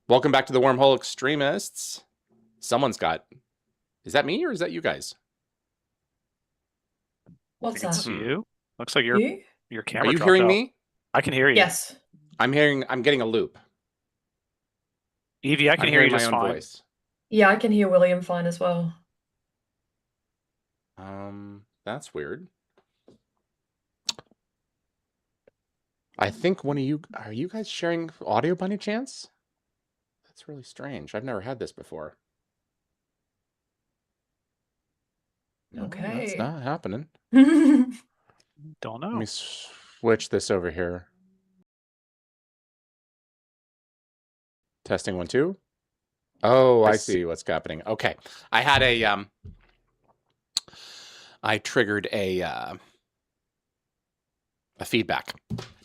Welcome back to the Wormhole Extremists. Someone's got. Is that me or is that you guys? I What's think that? it's you. Looks like your You? your Are camera you dropped hearing out. me? I can hear you. Yes. I'm getting a loop. Evie, I can I'm hear hearing you my just own fine. voice. Yeah, I can hear William fine as well. That's weird. I think one of you. Are you guys sharing audio by any chance? That's really strange. I've never had this before. No, that's Okay. not happening. Don't Let me know. switch this over here. Testing 1 2. Oh, I I see. see what's happening. Okay, I had I triggered a feedback.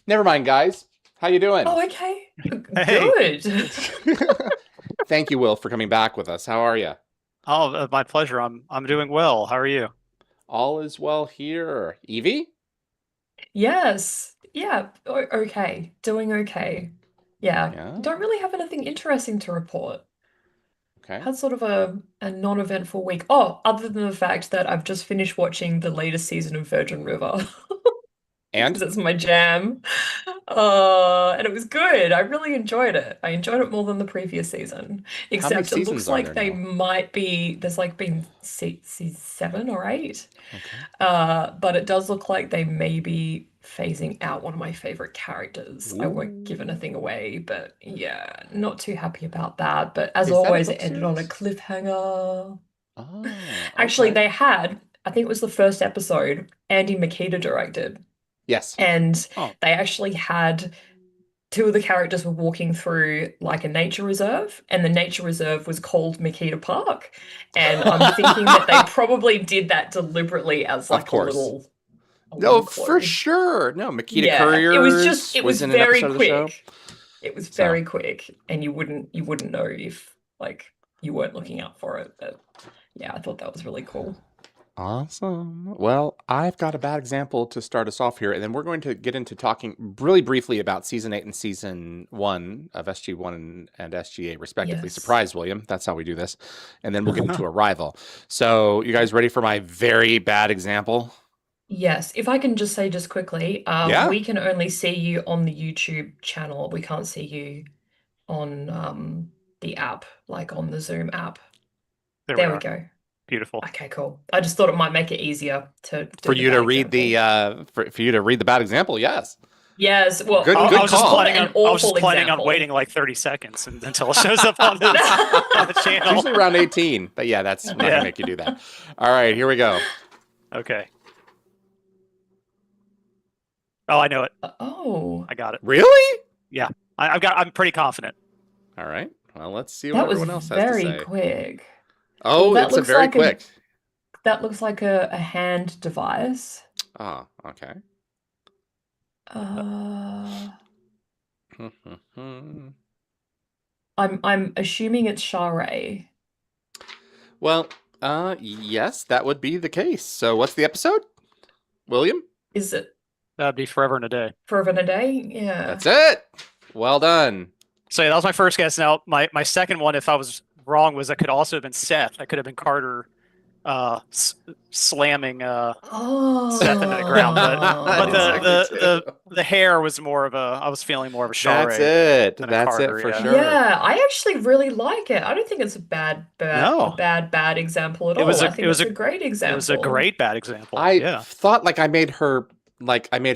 Never mind, guys. How you doing? Oh, okay. Hey. Good. Thank you, Will, for coming back with us. How are you? Oh, my pleasure. I'm doing well. How are you? All is well here. Evie? Yes. Yeah. Okay. Doing okay. Yeah. Yeah. Don't really have anything interesting to report. Okay. Had sort of a non-eventful week. Oh, other than the fact that I've just finished watching the latest season of Virgin River. And Because it's my jam. And it was good. I really enjoyed it. I enjoyed it more than the previous season. how many Except it seasons looks are like there they now? might be, there's like been seven or eight. Okay. But it does look like they may be phasing out one of my favorite characters. I won't give Ooh. anything away, but yeah, not too happy about that. But as Is that a always, it book ended on a series? cliffhanger. Oh, Actually, okay. they had, I think it was the first episode, Andy Makita directed. Yes. And Oh. they actually had two of the characters were walking through like a nature reserve, and the nature reserve was called Makita Park. And I'm thinking that they probably did that deliberately as Of like course. a No, little for clue. sure. No, Makita Yeah, it was just Couriers it was was in an very episode of the show. quick. It was So very quick, and you wouldn't know if like you weren't looking out for it. But yeah, I thought that was really cool. awesome. Well, I've got a bad example to start us off here, and then we're going to get into talking really briefly about season 8 and season 1 of SG1 and SG8, respectively. Yes. Surprise, William. That's how we do this. And then we'll get into Arrival. So, you guys ready for my very bad example? Yes, if I can just say just quickly, Yeah? we can only see you on the YouTube channel. We can't see you on the app, like on the Zoom app. There we There we are. go. Beautiful. Okay, cool. I just thought it might make it easier to For do the you to bad read the example. for you to read the bad example, yes. Yes, well, Good I, you I good was just just call. called it planning an on I was just awful planning on example. waiting like 30 seconds until it shows up on the It's channel. usually around 18, but yeah, that's I'm not gonna Yeah. make you do that. All right, here we go. Okay. Oh, I know it. Oh, I got it. Really? Yeah. I'm pretty confident. All right. Well, let's see what that was everyone else has to very say. quick. Well, Oh, that it's a looks very like quick. a hand device. Oh, okay. Uh, I'm assuming it's Share. Well, yes, that would be the case. So, what's the episode, William? Is it That'd be forever and a day. Forever and a Day? Yeah. That's it. Well done. So yeah, that was my first guess. Now my second one, if I was wrong, was that could also have been Seth. That could have been Carter slamming Seth into the ground. But Exactly Oh. too. the hair was more of a I was feeling more of a That's Charre it. than a That's it Carter. for Yeah. sure. Yeah, I actually really like it. I don't think it's a No, bad example at it was all. a I it think was it's a a great it was a example. great bad example. I Yeah. thought I made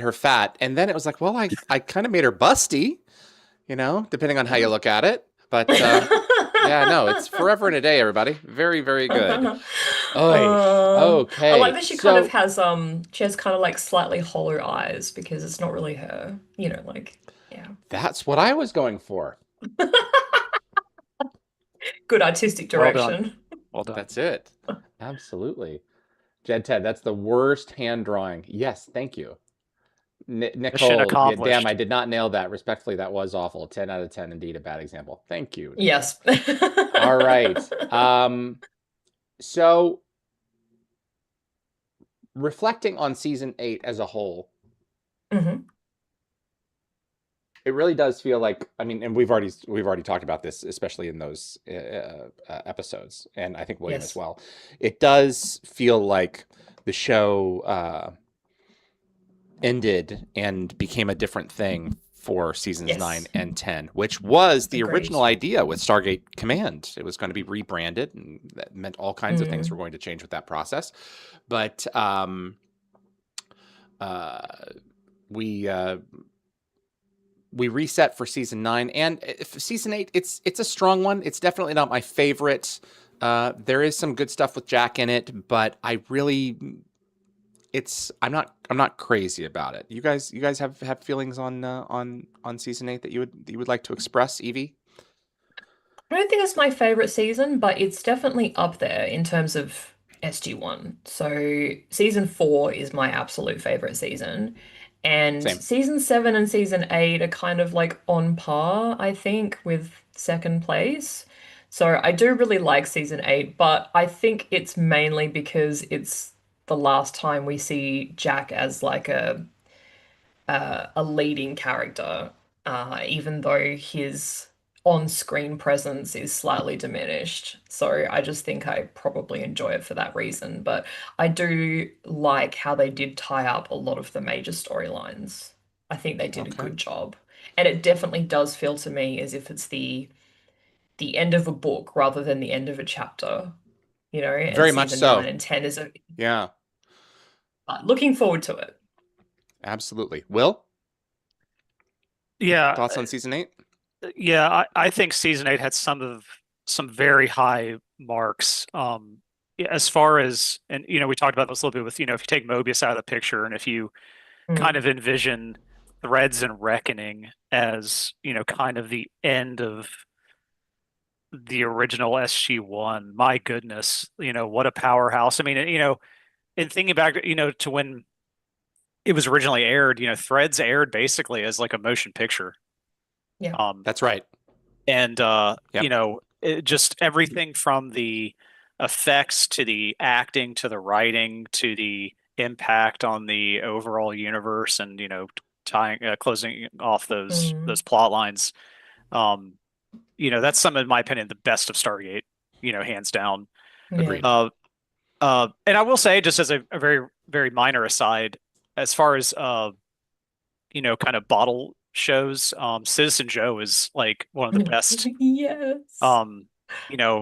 her fat, and then it was like, well, I kind of made her busty, depending on how you look at it. But yeah, no, it's forever and a day, everybody. Very, very good. Oy. I like Okay. that she kind of So has she has kind of like slightly hollow eyes because it's not really her, like yeah. that's what I was going for. Good artistic Well done. direction. Well done. That's it. Absolutely. Jed Ted, that's the worst hand drawing. Yes, thank you. Mission Nicole, yeah, damn, I accomplished. did not nail that. Respectfully, that was awful. 10 out of 10, indeed, a bad example. Thank you, Nicole. Yes. All right. So reflecting on season 8 as a whole, hmm It really does feel like, I mean, and we've already talked about this, especially in those episodes, and I think William as Yes. well. It does feel like the show ended and became a different thing for seasons 9 Yes. and 10, which was the Agreed. original idea with Stargate Command. It was going to be rebranded, and that meant all kinds of things were Mm. going to change with that process. But uh, we we reset for season 9, and season 8. It's a strong one. It's definitely not my favorite. There is some good stuff with Jack in it, but I'm not crazy about it. You guys have feelings on season 8 that you would like to express, Evie? I don't think it's my favorite season, but it's definitely up there in terms of SG1. So season 4 is my absolute favorite season. And Same. season 7 and season 8 are kind of like on par, I think, with second place. So I do really like season 8, but I think it's mainly because it's the last time we see Jack as like a leading character, even though his on-screen presence is slightly diminished. So I just think I probably enjoy it for that reason. But I do like how they did tie up a lot of the major storylines. I think they did a Okay. good job. And it definitely does feel to me as if it's the end of a book rather than the end of a chapter, and Very much season 9 so. and 10 is Yeah, looking forward to it. absolutely. Will, Yeah, thoughts on season 8? yeah. I think season 8 had some very high marks. Yeah, as far as, and we talked about this a little bit with, if you take Mobius out of the picture, and if you kind Mm. of envision Threads and Reckoning as, kind of the end of the original SG1. My goodness, what a powerhouse. I mean, in thinking back, to when it was originally aired, Threads aired basically as like a motion picture. Yeah. That's right. And Yep. just everything from the effects to the acting to the writing to the impact on the overall universe, and tying closing off Mm. those plot lines. Um, that's some, in my opinion, the best of Stargate, hands down. Yeah. Agreed. And I will say, just as a very, very minor aside, as far as kind of bottle shows, Citizen Joe is like one of the best, Yes. um,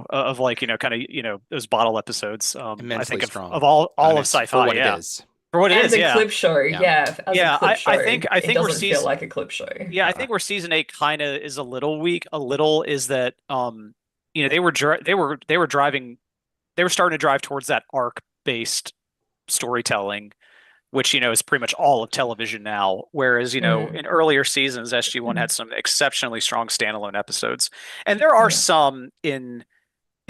of like, kind of, those bottle episodes, I Immensely think strong. of all of It's for sci-fi, what it yeah. is. For what it As is, a yeah. clip show, Yeah. yeah, as a Yeah, clip I show, think it we're doesn't feel season like a clip show. yeah, I think where season 8 kind of is a little weak. A little is that they were driving, they were starting to drive towards that arc based storytelling, which is pretty much all of television now. Whereas Mm. in earlier seasons, SG1 had some exceptionally strong standalone episodes, and there are Yeah. some in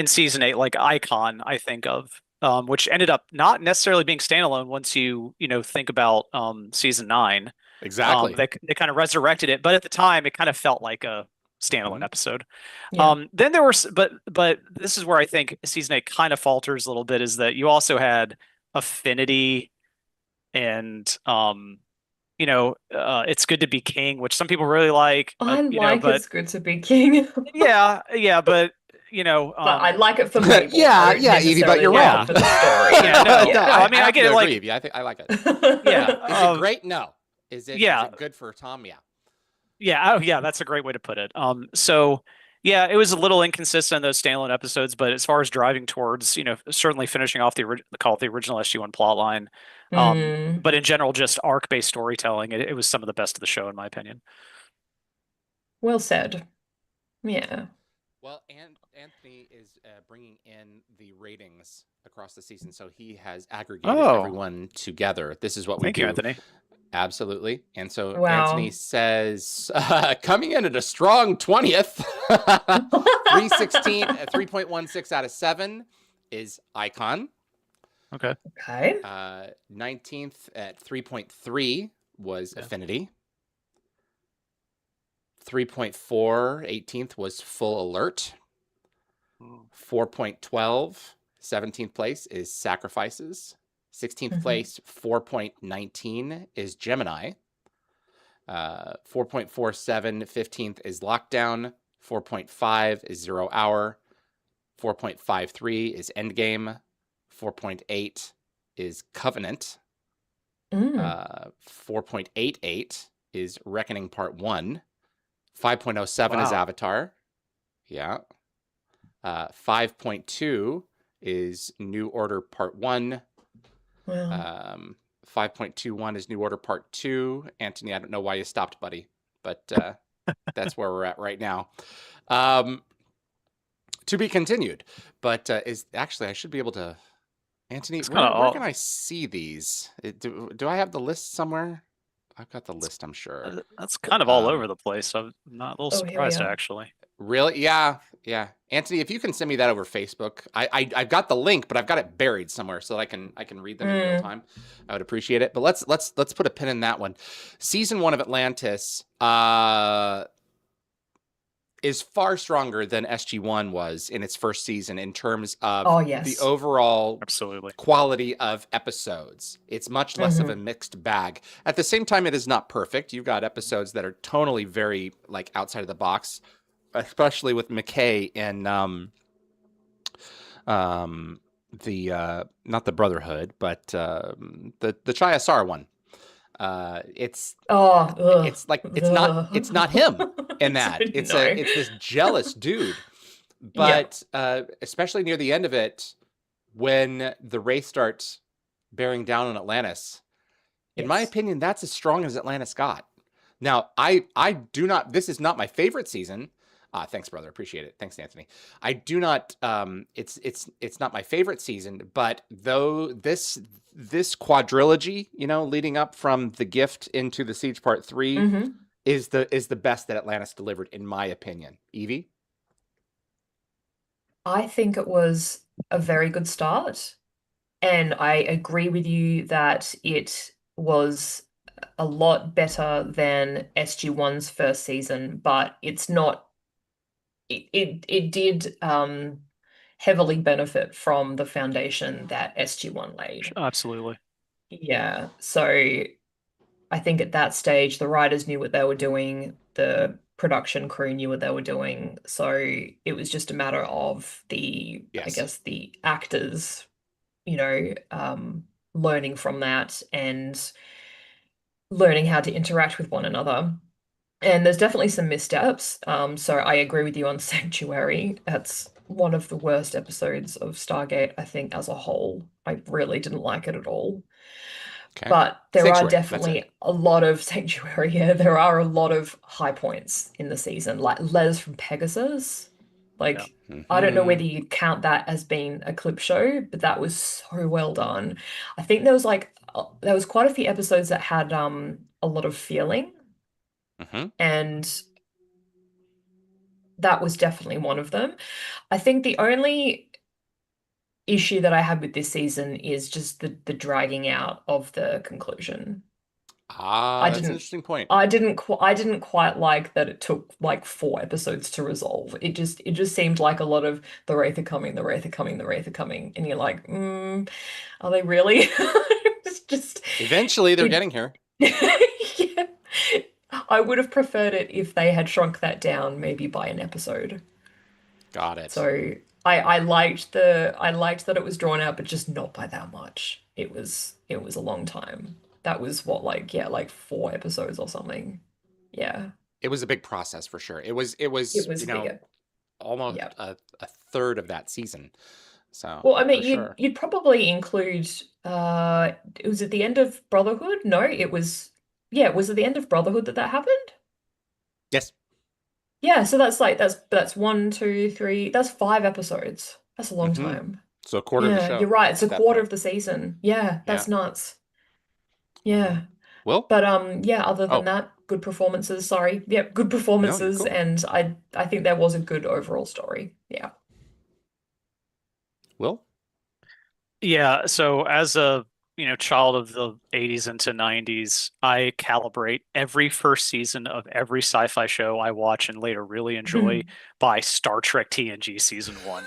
season 8, like Icon, I think of, which ended up not necessarily being standalone once you think about season 9. Exactly. They kind of resurrected it, but at the time it kind of felt like a standalone Mhm. episode. Yeah. Then there were, but this is where I think season 8 kind of falters a little bit, is that you also had Affinity and It's Good to Be King, which some people really like, I like but It's Good to Be King, yeah, but but I like it for Mabel. I don't Yeah, Evie, but necessarily you're like yeah, it for the story. yeah, no, No, no. Yeah. I I mean, I have get to it, agree like, with you. I like it. yeah, Is it great? No. Is yeah, it good for Tom? Yeah. yeah, oh yeah, that's a great way to put it. So yeah, it was a little inconsistent in those standalone episodes, but as far as driving towards, certainly finishing off the original SG1 plot line, Mm. but in general, just arc-based storytelling, it was some of the best of the show, in my opinion. Well said. Yeah. Well, and Anthony is bringing in the ratings across the season, so he has aggregated Oh, everyone together. This is what we thank you, do. Anthony. Absolutely. And so Anthony Wow. says, coming in at a strong 20th, 316, 3.16 out of 7 is Icon. Okay. Okay. 19th at 3.3 was Yeah. Affinity. 3.4, 18th was Full Alert. 4.12, 17th place is Sacrifices. 16th Mhm. place, 4.19 is Gemini. 4.47, 15th is Lockdown. 4.5 is 0 Hour. 4.53 is Endgame. 4.8 is Covenant. 4.88 is Reckoning Part 1. 5.07 is Avatar. Yeah. 5.2 is New Order Part 1. Wow. 5.21 is New Order Part 2. Anthony, I don't know why you stopped, buddy, but that's where we're at right now. To be continued, but is actually I should be able to. Anthony, where can I see these? Do I have the list somewhere? I've got the list, I'm sure. That's kind of all over the place. I'm not a little surprised, actually. Really? Yeah. Anthony, if you can send me that over Facebook, I've got the link, but I've got it buried somewhere so that I can read them in real time. I would appreciate it. But let's put a pin in that one. Season 1 of Atlantis is far stronger than SG1 was in its first season in terms of the overall quality of episodes. It's much less of a mixed bag. At the same time, it is not perfect. You've got episodes that are totally very like outside of the box, especially with McKay in the not the Brotherhood, but the Chayasar one. It's like it's not him in that. It's this jealous dude. But especially near the end of it, when the Wraith starts bearing down on Atlantis, in my opinion, that's as strong as Atlantis got. Now, I do not. This is not my favorite season. Thanks, brother. Appreciate it. Thanks, Anthony. I do not. It's not my favorite season, but though this quadrilogy, leading up from the Gift into the Siege Part 3, is the best that Atlantis delivered, in my opinion. Yvie? I think it was a very good start, and I agree with you that it was a lot better than SG1's first season, but it's not. It did heavily benefit from the foundation that SG1 laid. Absolutely. Yeah. So I think at that stage, the writers knew what they were doing, the production crew knew what they were doing. So it was just a matter of I guess, the actors, learning from that and learning how to interact with one another. And there's definitely some missteps. So I agree with you on Sanctuary. That's one of the worst episodes of Stargate, I think, as a whole. I really didn't like it at all. Okay. But there are definitely a lot of Sanctuary. Yeah, there are a lot of high points in the season, like Les from Pegasus. Like, I don't know whether you'd count that as being a clip show, but that was so well done. I think there was quite a few episodes that had a lot of feeling. And that was definitely one of them. I think the only issue that I had with this season is just the dragging out of the conclusion. That's an interesting point. I didn't quite like that it took like 4 episodes to resolve. It just seemed like a lot of the Wraith are coming, the Wraith are coming, the Wraith are coming, and you're like, are they really? It's just eventually they're getting here. Yeah. I would have preferred it if they had shrunk that down maybe by an episode. Got it. So I liked that it was drawn out, but just not by that much. It was a long time. That was what, like 4 episodes or something. Yeah. It was a big process for sure. It was almost a third of that season. So well, I mean, you'd probably include was it the end of Brotherhood? No, it was. Yeah, was it the end of Brotherhood that happened? Yes. Yeah, so that's 1, 2, 3, that's 5 episodes. That's a long time. So a quarter of the show. You're right. It's a quarter of the season. Yeah, that's nuts. Yeah. Well, but other than that, good performances. Sorry. Yeah, good performances, and I think there was a good overall story. Yeah. Will? Yeah, so as a child of the 80s into 90s, I calibrate every first season of every sci-fi show I watch and later really enjoy by Star Trek TNG season 1.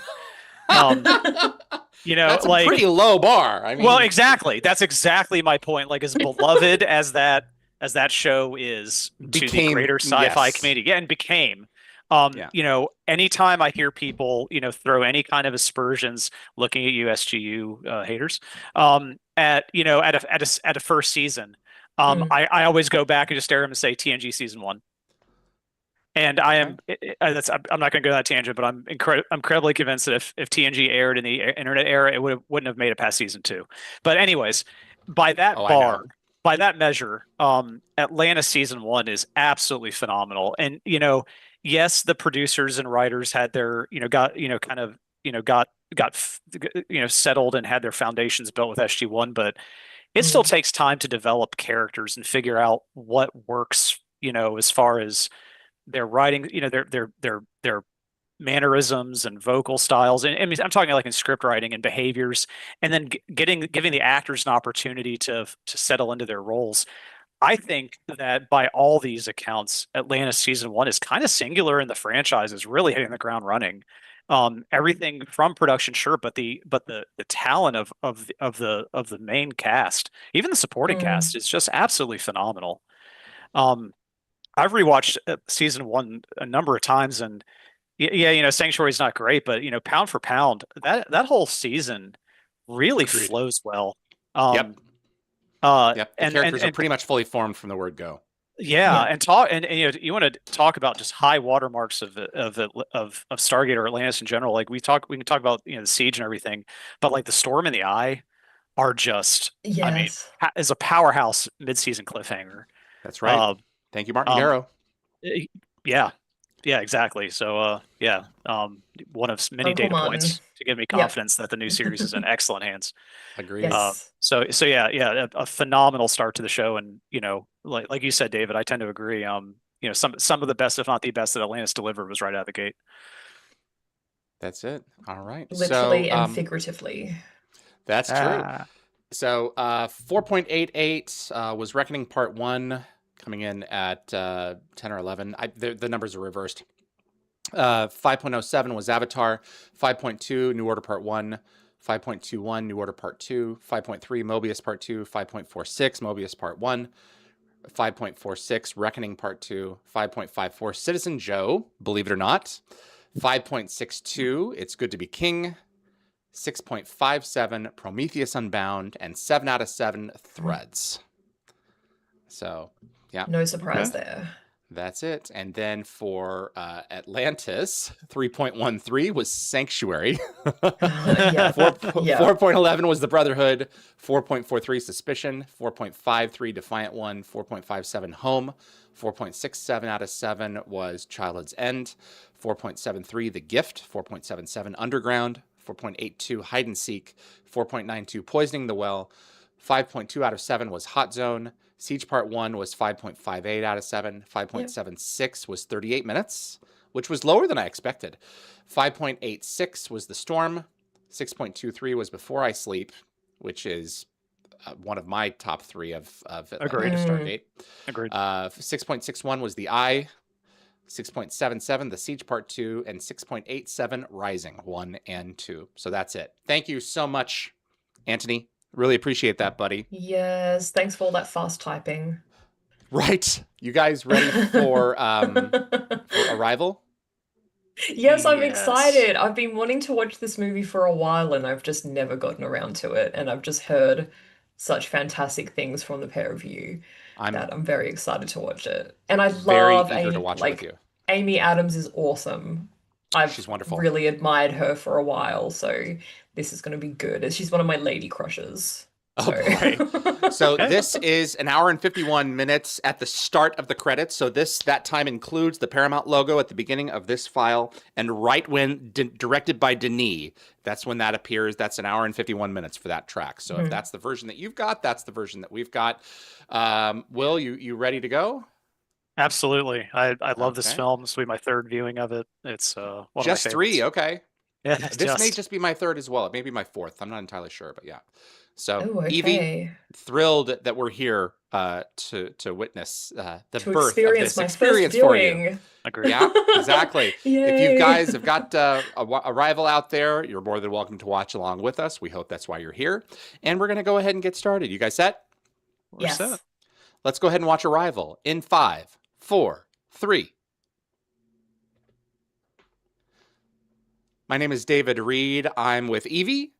That's a pretty low bar. I mean, well, exactly. That's exactly my point. Like, as beloved as that as that show is to the Became- greater sci-fi yes. community, and became. Yeah. You know, anytime I hear people, you know, throw any kind of aspersions, looking at you SGU haters, at you know at a first season, Mm. I always go back and just stare at them and say TNG season one. And I am that's I'm not going to go that tangent, but I'm incredibly convinced that if TNG aired in the internet era, it wouldn't have made it past season two. But anyways, by that Oh, I bar, know. by that measure, Atlanta season one is absolutely phenomenal. And you know, yes, the producers and writers had their got kind of got settled and had their foundations built with SG one, but it still Mm. takes time to develop characters and figure out what works. You know, as far as their writing, you know, their mannerisms and vocal styles, and I mean, I'm talking like in script writing and behaviors, and then giving the actors an opportunity to settle into their roles. I think that by all these accounts, Atlanta season one is kind of singular in the franchise, is really hitting the ground running. Everything from production, sure, but the talent of the main cast, even the supporting Mm. cast, is just absolutely phenomenal. Um, I've rewatched season one a number of times, and yeah, you know, Sanctuary's not great, but you know, pound for pound, that whole season really Agreed. flows well. Yep. Yep. The characters are pretty much fully formed from the word go. Yeah, Yeah. and you know, you want to talk about just high watermarks of Stargate or Atlantis in general. Like we can talk about, you know, the siege and everything, but like the Storm and the Eye are just, I mean, Yes. is a powerhouse mid-season cliffhanger. That's right. Uh, Thank you, Martin um, Darrow. yeah, yeah, exactly. So, yeah, one of many Uncle data Martin. points to give me Yep. confidence that the new series is in excellent hands. Agreed. Yes. So yeah, a phenomenal start to the show, and you know, like you said, David, I tend to agree. You know, some of the best, if not the best, that Atlantis delivered was right out of the gate. That's it. All right. Literally So and figuratively. that's true. Ah, So 4.88 was Reckoning Part 1, coming in at 10 or 11. The numbers are reversed. 5.07 was Avatar. 5.2, New Order Part 1. 5.21, New Order Part 2. 5.3, Mobius Part 2. 5.46, Mobius Part 1. 5.46, Reckoning Part 2. 5.54, Citizen Joe, believe it or not. 5.62, It's Good to Be King. 6.57, Prometheus Unbound, and 7 out of 7, Threads. So, yeah, No surprise there. that's it. And then for Atlantis, 3.13 was Sanctuary. Yeah. 4.11 was The Brotherhood. 4.43, Suspicion. 4.53, Defiant One. 4.57, Home. 4.67 out of 7 was Childhood's End. 4.73, The Gift. 4.77, Underground. 4.82, Hide and Seek. 4.92, Poisoning the Well. 5.2 out of 7 was Hot Zone. Siege Part 1 was 5.58 out of 7. 5.76 was 38 minutes, which was lower than I expected. 5.86 was The Storm. 6.23 was Before I Sleep, which is one of my top 3 of Agreed. Stargate. agreed. 6.61 was The Eye. 6.77, The Siege Part 2, and 6.87, Rising 1 and 2. So that's it. Thank you so much, Anthony. Really appreciate that, buddy. Yes. Thanks for all that fast typing. Right. You guys ready for Arrival? Yes, I'm Yes. excited. I've been wanting to watch this movie for a while and I've just never gotten around to it. And I've just heard such fantastic things from the pair of you that I'm very excited to watch it. And I very love eager to watch it with you. Amy Adams is awesome. She's wonderful. Really admired her for a while, so this is going to be good. She's one of my lady crushes. Oh boy. So this is an hour and 51 minutes at the start of the credits. So that time includes the Paramount logo at the beginning of this file, and right when directed by Denis, that's when that appears. That's an hour and 51 minutes for that track. So if that's the version that you've got, that's the version that we've got. Will, you ready to go? Absolutely. I love this film. This will be my third viewing of it. It's one of my Just 3, favorites. okay. Yeah, This may just be my third as well. It may be my fourth. I'm not entirely sure, but yeah. So, okay. Yvie, thrilled that we're here to witness the to birth of experience this my experience first for viewing. you. Agreed. Yeah, exactly. If you Yay. guys have got Arrival out there, you're more than welcome to watch along with us. We hope that's why you're here. And we're going to go ahead and get started. You guys set? We're set. Let's go ahead and watch Arrival in 5, 4, 3. My name is David Reed. I'm with Yvie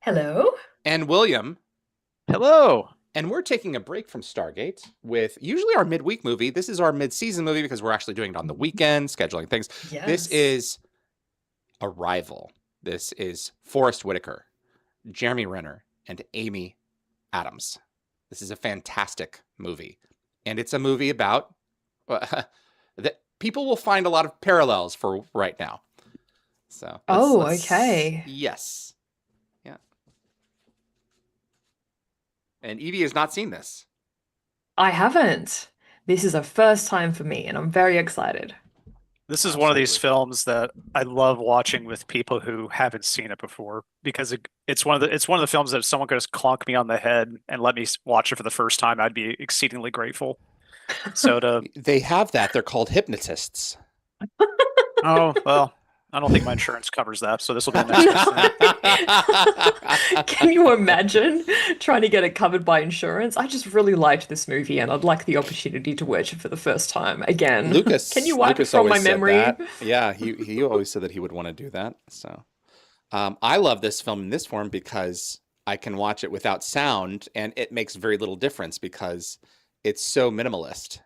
Hello. and William. Hello. And we're taking a break from Stargate with usually our midweek movie. This is our mid-season movie because we're actually doing it on the weekend, scheduling things. Yes. This is Arrival. This is Forrest Whitaker, Jeremy Renner, and Amy Adams. This is a fantastic movie. And it's a movie about that people will find a lot of parallels for right now. So okay. Yes. Yeah. And Yvie has not seen this. I haven't. This is a first time for me, and I'm very excited. This is one of these Absolutely. films that I love watching with people who haven't seen it before because it's one of the films that if someone could just clunk me on the head and let me watch it for the first time, I'd be exceedingly grateful. So They have that. They're called hypnotists. oh well, I don't think my insurance covers that, so this will be the next best thing. Can you imagine trying to get it covered by insurance? I just really liked this movie, and I'd like the opportunity to watch it for the first time again. Can you wipe it from my always said memory? that. Yeah, he always said that he would want to do that. So I love this film in this form because I can watch it without sound, and it makes very little difference because it's so minimalist.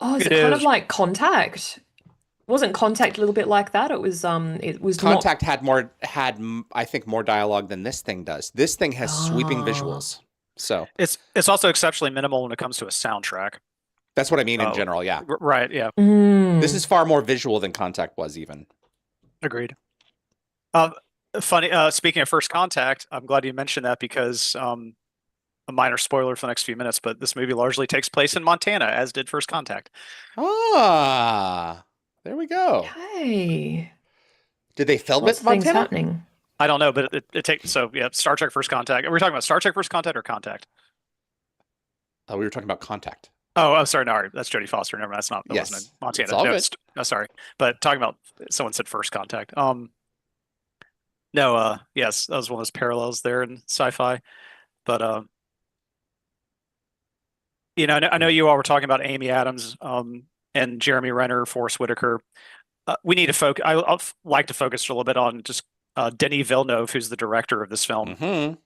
Oh, is It it kind of is. like Contact? Wasn't Contact a little bit like that? It was not. Contact I think more dialogue than this thing does. This thing has sweeping Oh. visuals. So It's also exceptionally minimal when it comes to a soundtrack. that's what I mean in Oh. general. Yeah, Right, yeah, this is far more visual than Contact was even. agreed. Funny, speaking of First Contact, I'm glad you mentioned that because a minor spoiler for the next few minutes, but this movie largely takes place in Montana, as did First Contact. Ah, there we go. Okay. Did they film Lots it of things Montana? happening. I don't know, but it takes Star Trek First Contact. Are we talking about Star Trek First Contact or Contact? Oh, we were talking about Contact. Oh, I'm sorry, no, that's Jodie Foster. Never mind, that Yes. wasn't in Montana. It's all No, good. no, sorry, but talking about someone said First Contact. No, yes, that was one of those parallels there in sci-fi, but I know you all were talking about Amy Adams, and Jeremy Renner, Forrest Whitaker. We need to focus. I'd like to focus a little bit on just Denis Villeneuve, who's the director of this film.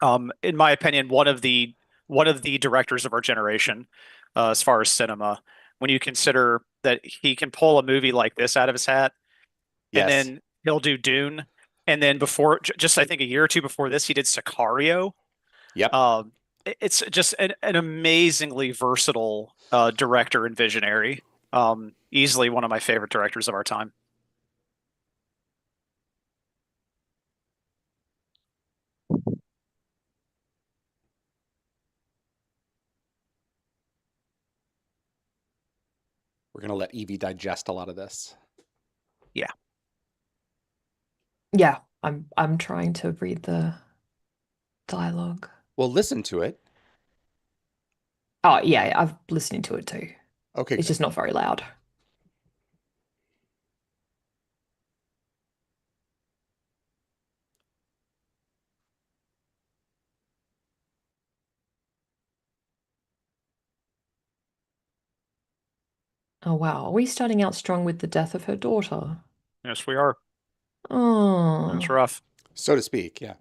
In my opinion, one of the directors of our generation, as far as cinema. When you consider that he can pull a movie like this out of his hat, and Yes. then he'll do Dune, and then before, just I think a year or two before this, he did Sicario. Yep. It's just an amazingly versatile director and visionary. Easily one of my favorite directors of our time. We're gonna let Yvie digest a lot of this. Yeah, I'm trying to read the dialogue. Well, listen to it. Oh, yeah, I've listening to it too. Okay, It's good. just not very loud. Oh, wow. Are we starting out strong with the death of her daughter? Yes, we are. Oh. That's rough. So to speak, yeah.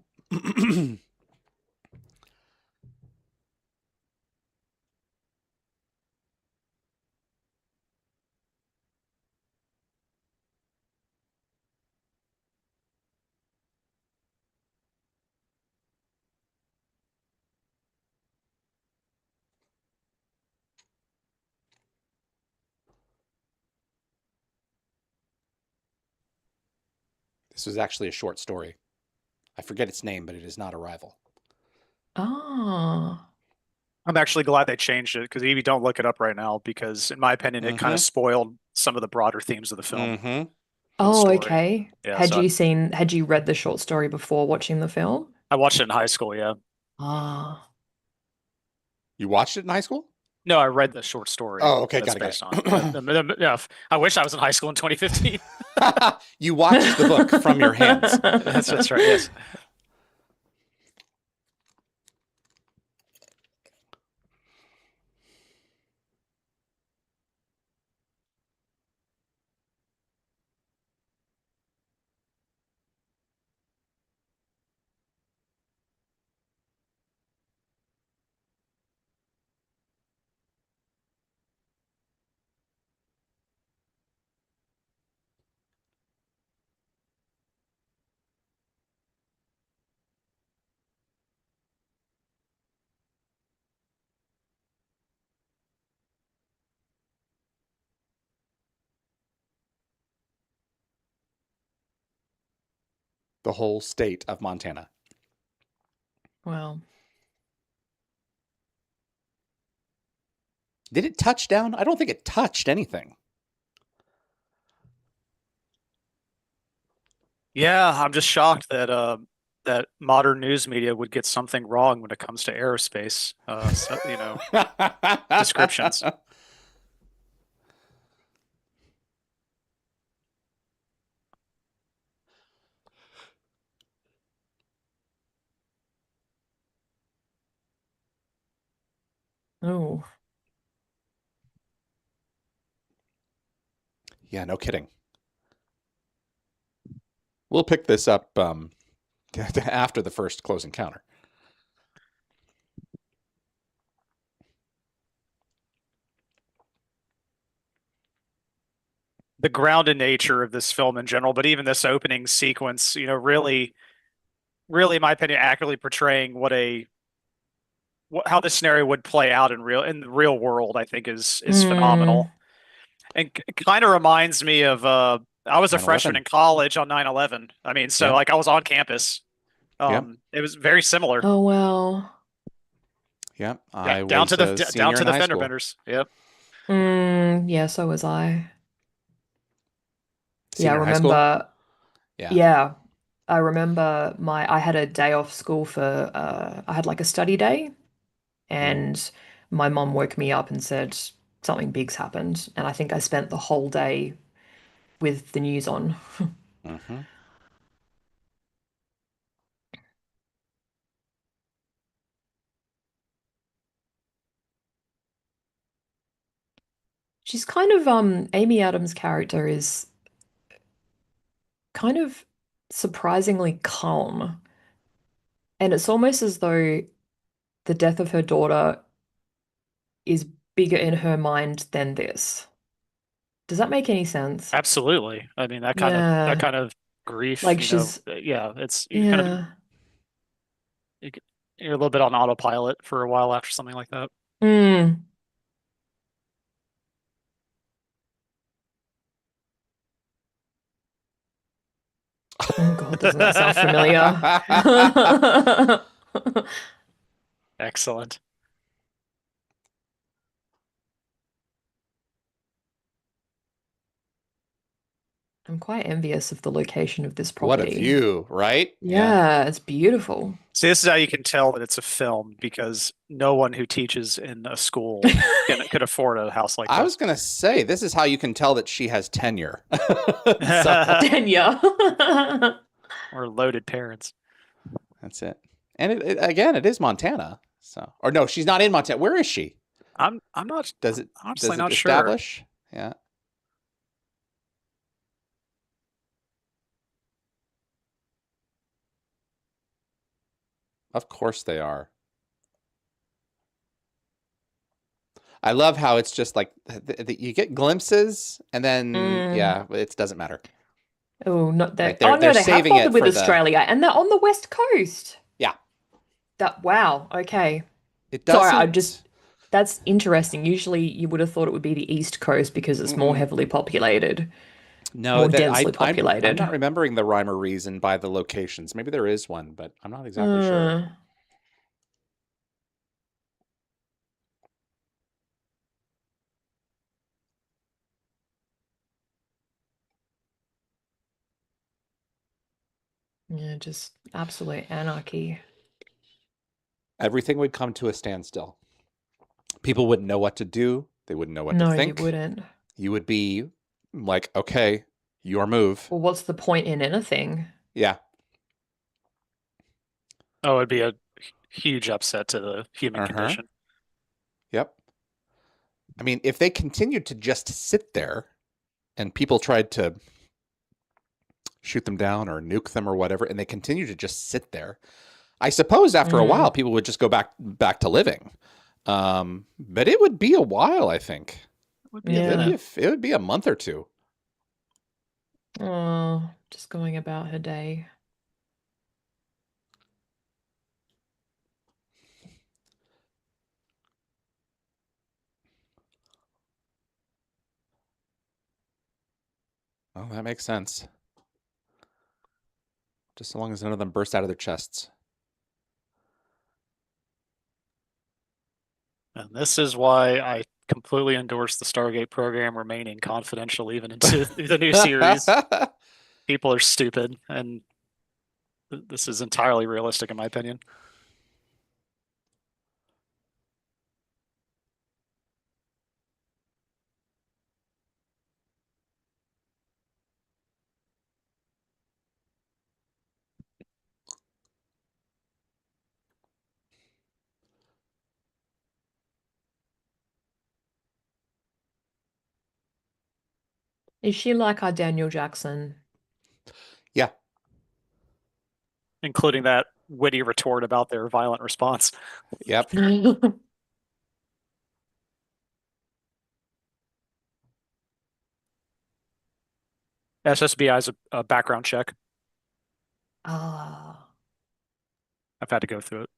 This was actually a short story. I forget its name, but it is not Arrival. Oh. I'm actually glad they changed it because Evie, don't look it up right now because, in my opinion, it kind of spoiled some of the broader themes of the film. Mm-hmm. Oh, story. okay. Yeah, Had so had you read the short story before watching the film? I watched it in high school. Yeah. Ah. You watched it in high school? No, I read the short story. Oh, okay, that it's got it. based on. Yeah, I wish I was in high school in 2015. You watched the book from your hands. That's right. Yes. the whole state of Montana. Well, Did it touch down? I don't think it touched anything. Yeah, I'm just shocked that that modern news media would get something wrong when it comes to aerospace. So, descriptions. oh, Yeah, no kidding. We'll pick this up after the first close encounter. The grounded nature of this film in general, but even this opening sequence, really, really, in my opinion, accurately portraying how this scenario would play out in the real world, I think is mm, phenomenal. And kind of reminds me of I was a freshman 9/11. in college on 9/11. I mean, so Yep. like I was on campus. Yep. It was very similar. oh well. Yep. Yeah, I was a down senior to in the high fender school. benders. Yep. Yeah, so was I. Yeah, I Senior in high school? remember. Yeah. Yeah, I remember I had a day off school for I had like a study day, Mm. and my mum woke me up and said something big's happened, and I think I spent the whole day with the news on. Mm-hmm. She's kind of Amy Adams' character is kind of surprisingly calm, and it's almost as though the death of her daughter is bigger in her mind than this. Does that make any sense? Absolutely. I mean, that Yeah, kind of grief, like she's yeah, it's you kind of yeah. you, you're a little bit on autopilot for a while after something like that. Mm. Oh God, doesn't that sound familiar? Excellent. I'm quite envious of the location of this What a property. view, right? Yeah. Yeah, it's beautiful. See, this is how you can tell that it's a film because no one who teaches in a school could afford a house like I was this. going to say, this is how you can tell that she has tenure. So Tenya. Or loaded parents. that's it. And again, it is Montana. So, or no, she's not in Montana. Where is she? I'm not Does it honestly does it not sure. establish? Yeah. Of course they are. I love how it's just like you get glimpses and then Mm. yeah, it doesn't matter. Oh, not Like that. Oh they're no, they have saving bothered it with for the Australia, and they're on the West Coast. yeah. That wow. Okay. It Sorry, doesn't that's interesting. Usually you would have thought it would be the East Coast because it's more mm-mm. heavily populated, No, more that densely I'm populated. not remembering the rhyme or reason by the locations. Maybe there is one, but I'm not exactly sure. Uh, yeah, just absolute anarchy. Everything would come to a standstill. People wouldn't know what to do. They wouldn't know what to No, you think. wouldn't. You would be like, okay, your move. Well, what's the point in anything? Yeah. Oh, it'd be a huge upset to the human Uh-huh. condition. Yep. I mean, if they continued to just sit there and people tried to shoot them down or nuke them or whatever, and they continue to just sit there, I suppose after a while Mm, people would just go back to living. But it would be a while, I think. It would be a It'd yeah. minute. be it would be a month or two. Oh, just going about her day. Oh, that makes sense. just so long as none of them burst out of their chests. And this is why I completely endorse the Stargate program remaining confidential even into the new series. People are stupid, and this is entirely realistic in my opinion. Is she like our Daniel Jackson? Yeah. Including that witty retort about their violent response. Yep. SSBI is a background check. Ah. I've had to go through it.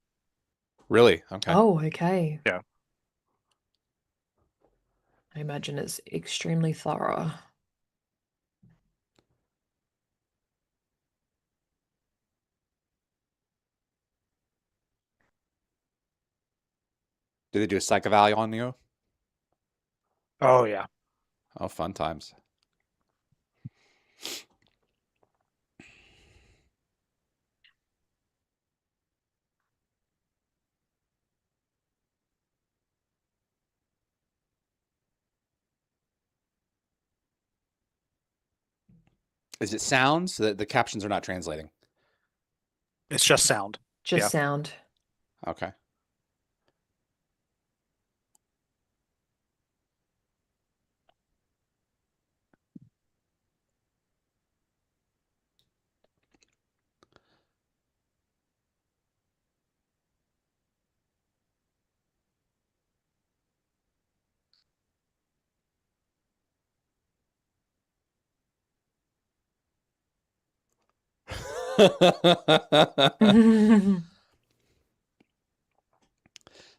Really? Okay. Oh, okay. Yeah. I imagine it's extremely thorough. Did they do a psych eval on you? Oh yeah. Oh, fun times. Is it sounds? The captions are not translating. It's just sound. Just Yeah. sound. Okay.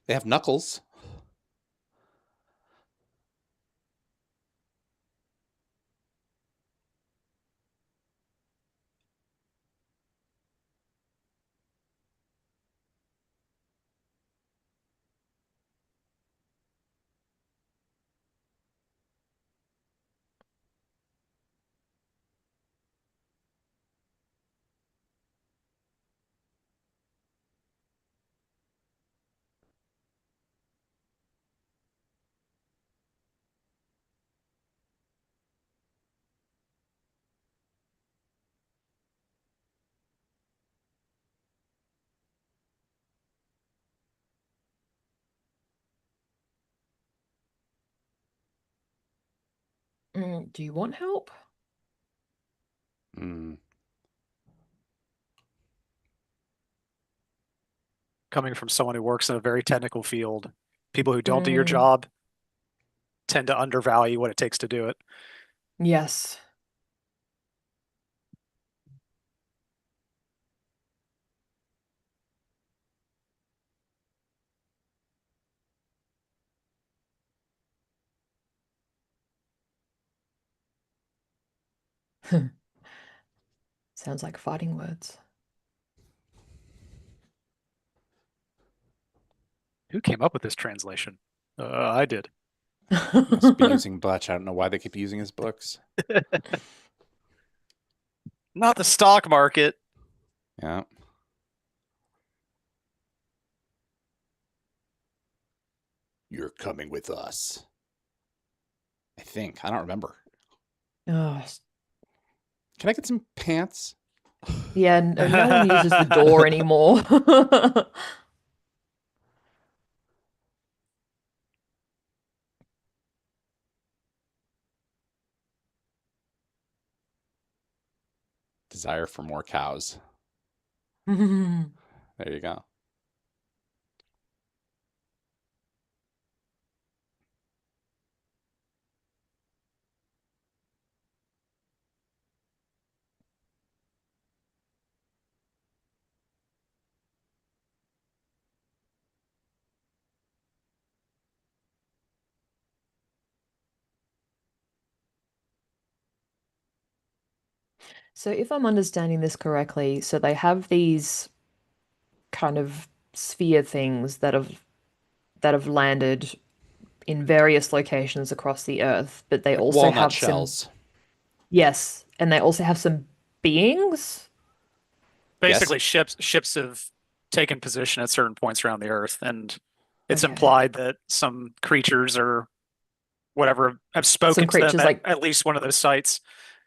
They have knuckles. Do you want help? Mm. Coming from someone who works in a very technical field, people who don't do your Mm, job tend to undervalue what it takes to do it. yes. Sounds like fighting words. Who came up with this translation? I did. Must be using Butch. I don't know why they keep using his books. Not the stock market. Yeah. You're coming with us. I think. I don't remember. Oh, Can I get some pants? yeah, no one uses the door anymore. Desire for more cows. There you go. So if I'm understanding this correctly, so they have these kind of sphere things that have landed in various locations across the earth, but they Like also walnut have some, shells. yes, and they also have some beings. Yes. Basically, ships have taken position at certain points around the Earth, and it's Okay. implied that some creatures or whatever have Some spoken to them creatures like, at least one of those sites.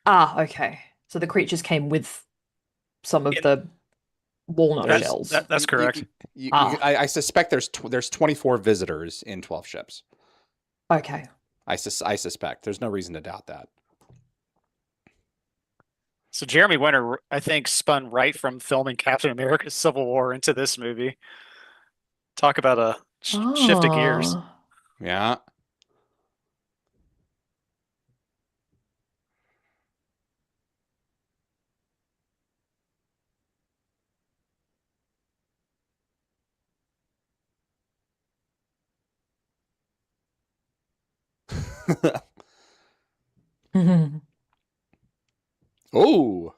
okay. So the creatures came with some of In the walnut that, There's shells. that's correct. Ah, I suspect there's 24 visitors in 12 ships. okay. I suspect. There's no reason to doubt that. So Jeremy Renner, I think, spun right from filming Captain America: Civil War into this movie. Talk about a shift of gears. Ah. Yeah. Oh.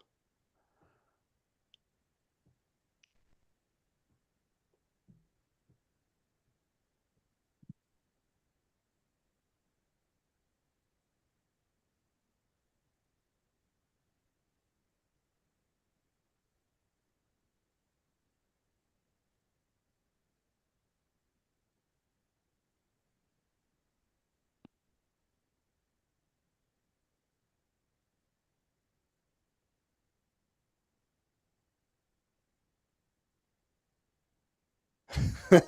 Let's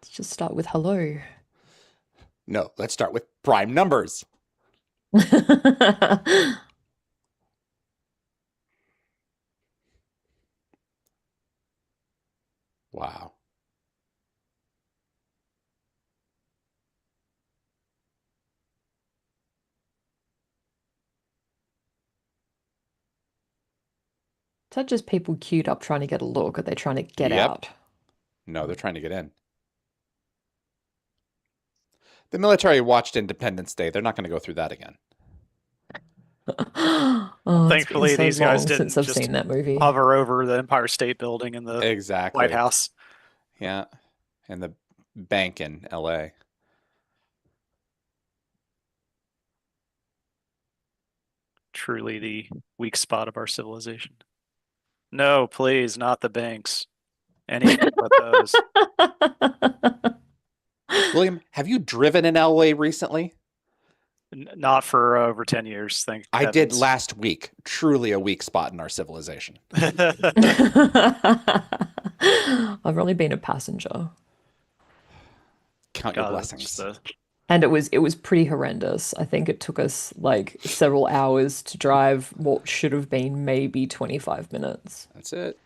just start with hello. No, let's start with prime numbers. Wow. Is that just people queued up trying to get a look? Are they trying to get Yep. out? No, they're trying to get in. The military watched Independence Day. They're not going to go through that again. Oh, it's been Thankfully, so these guys long since didn't I've just seen that movie. hover over the Empire State Building and the White Exactly. House. Yeah. And the bank in LA. Truly the weak spot of our civilization. No, please, not the banks. Anything but those. William, have you driven in LA recently? Not for over 10 years, thank I did heavens. last week. Truly a weak spot in our civilization. I've only been a passenger, Count your God, just blessings. the and it was pretty horrendous. I think it took us like several hours to drive what should have been maybe 25 minutes. That's it.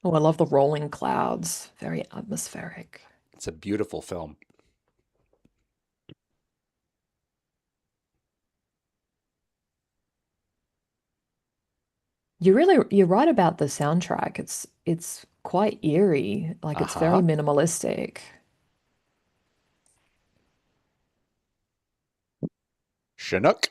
Oh, I love the rolling clouds. Very atmospheric. It's a beautiful film. You're right about the soundtrack. It's quite eerie. Like it's very Uh-huh. minimalistic. Chinook.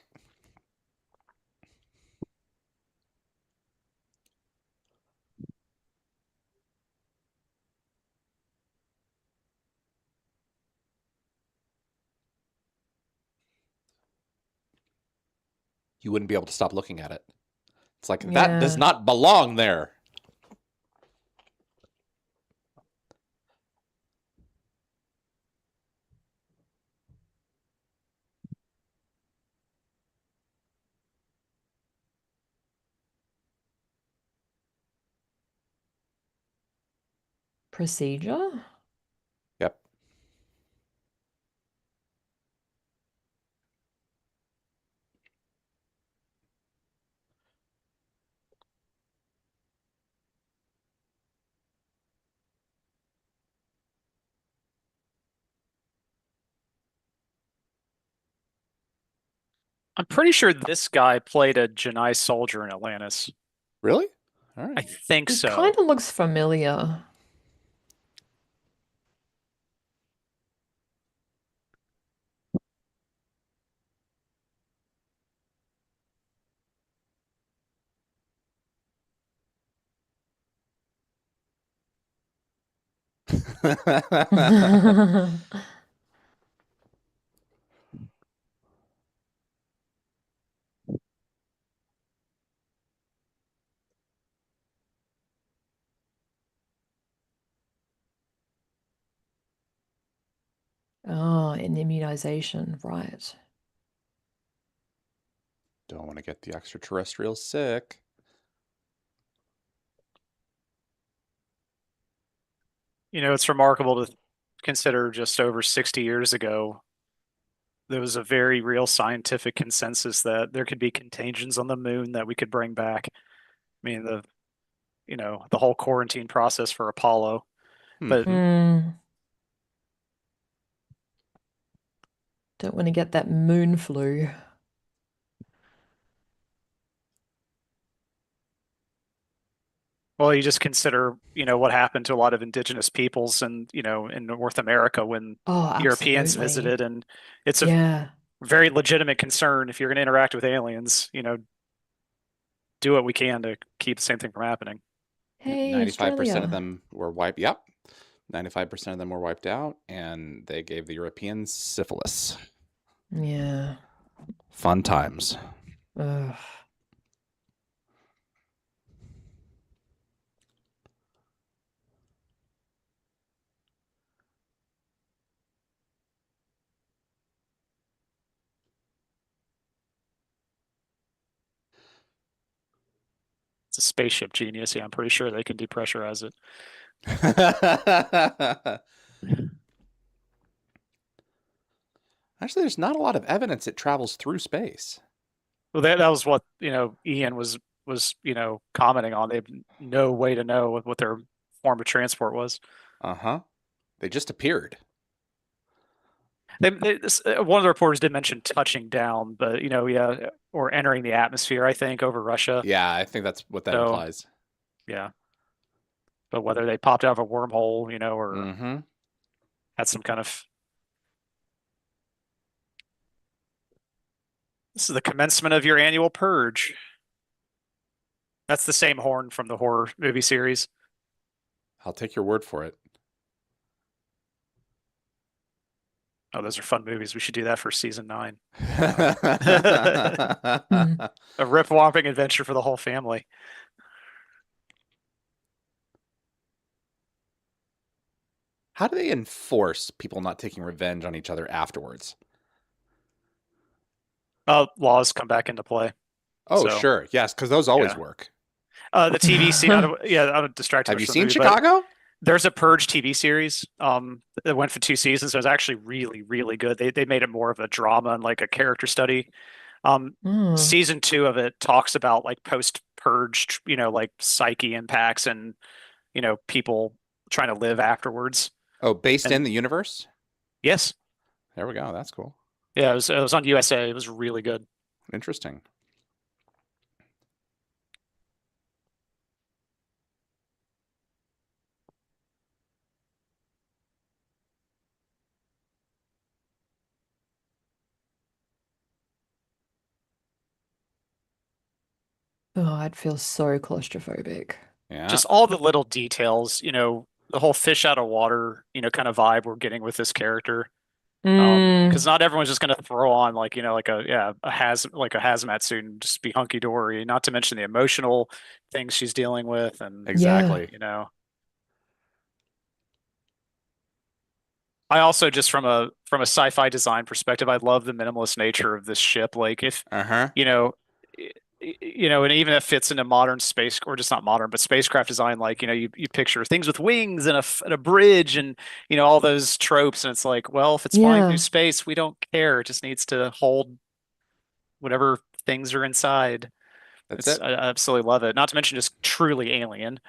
You wouldn't be able to stop looking at it. It's like, that does Yeah. not belong there. Procedure? Yep. I'm pretty sure this guy played a Janai soldier in Atlantis. Really? All I right. think He kind so. of looks familiar. Oh, an immunization, right. Don't want to get the extraterrestrials sick. It's remarkable to consider just over 60 years ago, there was a very real scientific consensus that there could be contagions on the moon that we could bring back. I mean, the whole quarantine process for Apollo. But Hmm. Don't want to get that moon flu. well, you just consider, what happened to a lot of indigenous peoples and, in North America when Oh, Europeans absolutely. visited, and it's a Yeah. very legitimate concern if you're going to interact with aliens, do what we can to keep the same thing from happening. Hey, 95% of Australia. them were wiped. Yep. 95% of them were wiped out, and they gave the Europeans syphilis. Yeah. Fun times. Ugh. It's a spaceship genius. Yeah, I'm pretty sure they can depressurize it. Actually, there's not a lot of evidence it travels through space. Well, that was what, Ian was, commenting on. They have no way to know what their form of transport was. Uh-huh. They just appeared. One of the reporters did mention touching down, but yeah, or entering the atmosphere, I think, over Russia. Yeah, I think that's what that So, implies. yeah. But whether they popped out of a wormhole, or Mm-hmm. had some kind of. This is the commencement of your annual purge. That's the same horn from the horror movie series. I'll take your word for it. Oh, those are fun movies. We should do that for season 9. Hmm. A rip-whopping adventure for the whole family. How do they enforce people not taking revenge on each other afterwards? Laws come back into play. Oh, So, sure. Yes, because those always yeah. work. The TV scene, I'm distracted Have you from the seen movie, but Chicago? there's a Purge TV series that went for 2 seasons. So it's actually really, really good. They made it more of a drama and like a character study. Mm. Season 2 of it talks about like post-purge, like psyche impacts and people trying to live afterwards. Oh, based And in the universe? yes, There we go. That's cool. yeah, it was on USA. It was really good. Interesting. Oh, I'd feel so claustrophobic. Yeah. Just all the little details, the whole fish out of water, kind of vibe we're getting with this character. Because Mm. not everyone's just going to throw on like like a hazmat suit and just be hunky dory. Not to mention the emotional things she's dealing with, and Yeah. Exactly. I also just from a sci-fi design perspective, I love the minimalist nature of this ship. Like if Uh-huh. you know, and even if it fits into modern space or just not modern, but spacecraft design, like you picture things with wings and and a bridge and all those tropes, and it's like, well, if it's flying through Yeah. space, we don't care. It just needs to hold whatever things are inside. That's It's it. I absolutely love it. Not to mention just truly alien.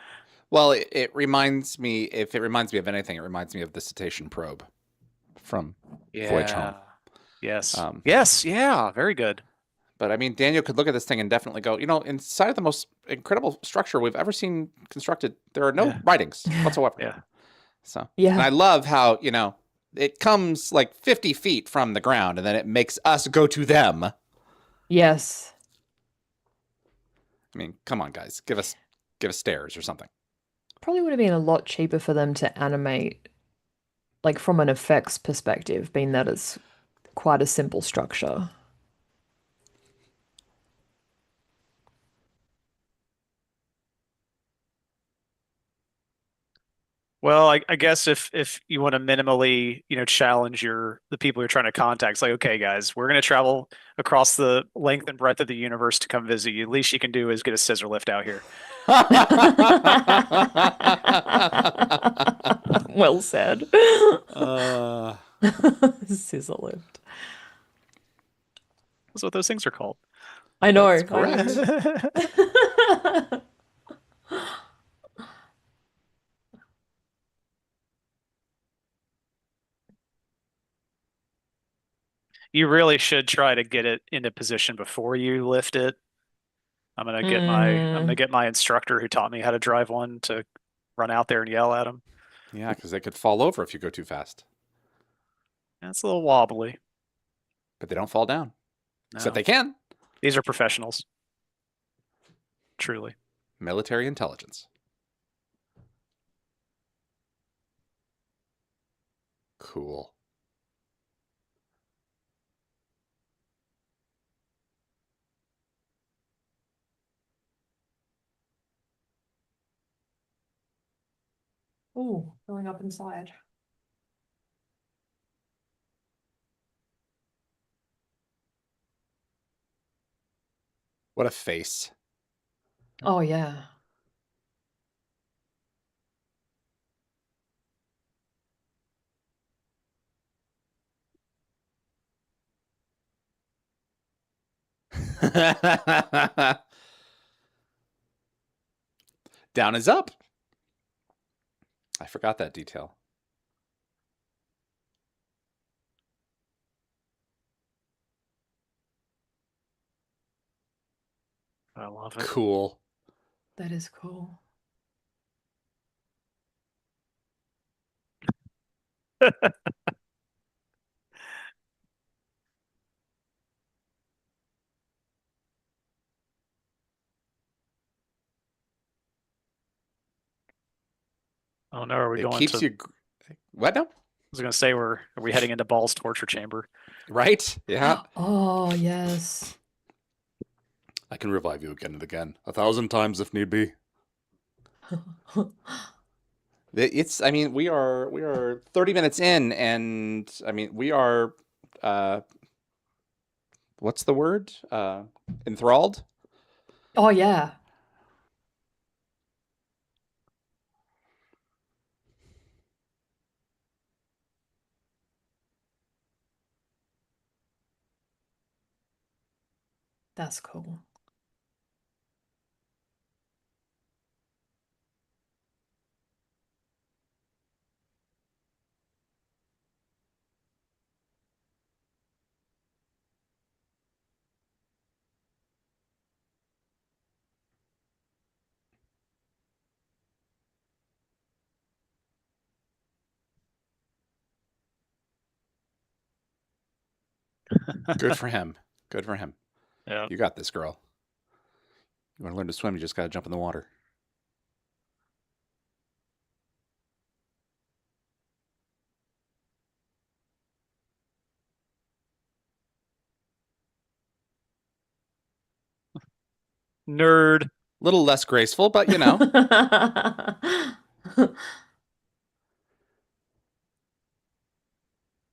Well, it reminds me, if it reminds me of anything, it reminds me of the cetacean probe from Voyage Home. Yes. Um, Yes. Yeah. Very good. But I mean, Daniel could look at this thing and definitely go, inside of the most incredible structure we've ever seen constructed, there are no Yeah. writings whatsoever. Yeah. So, and Yeah. I love how, it comes like 50 feet from the ground and then it makes us go to them. I Yes. mean, come on, guys, give us stairs or something. Probably would have been a lot cheaper for them to animate, like from an effects perspective, being that it's quite a simple structure. Well, I guess if you want to minimally, challenge the people you're trying to contact, it's like, okay, guys, we're going to travel across the length and breadth of the universe to come visit you. The least you can do is get a scissor lift out here. Well said. Uh, Scissor lift. That's what those things are called. I know. That's I know. You really should try to get it into position before you lift it. I'm gonna get my instructor who taught me how to drive one to run out there and yell at him. yeah, because they could fall over if you go too fast. It's a little wobbly. But they don't fall down. Except No. they can. These are professionals. Truly. Military intelligence. Cool. Ooh, going up inside. What a face. Oh yeah. Down is up. I forgot that detail. I love it. Cool. That is cool. Oh no, are we It going keeps to you. What now? I was gonna say are we heading into Ball's torture chamber? Right? Yeah. Oh yes. I can revive you again and again, 1,000 times if need be. I mean, we are 30 minutes in, and I mean, we are, what's the word? Enthralled? Oh yeah. That's cool. Good for him. Good for him. Yeah. You got this, girl. You want to learn to swim, you just got to jump in the water. Nerd. Little less graceful, but you know.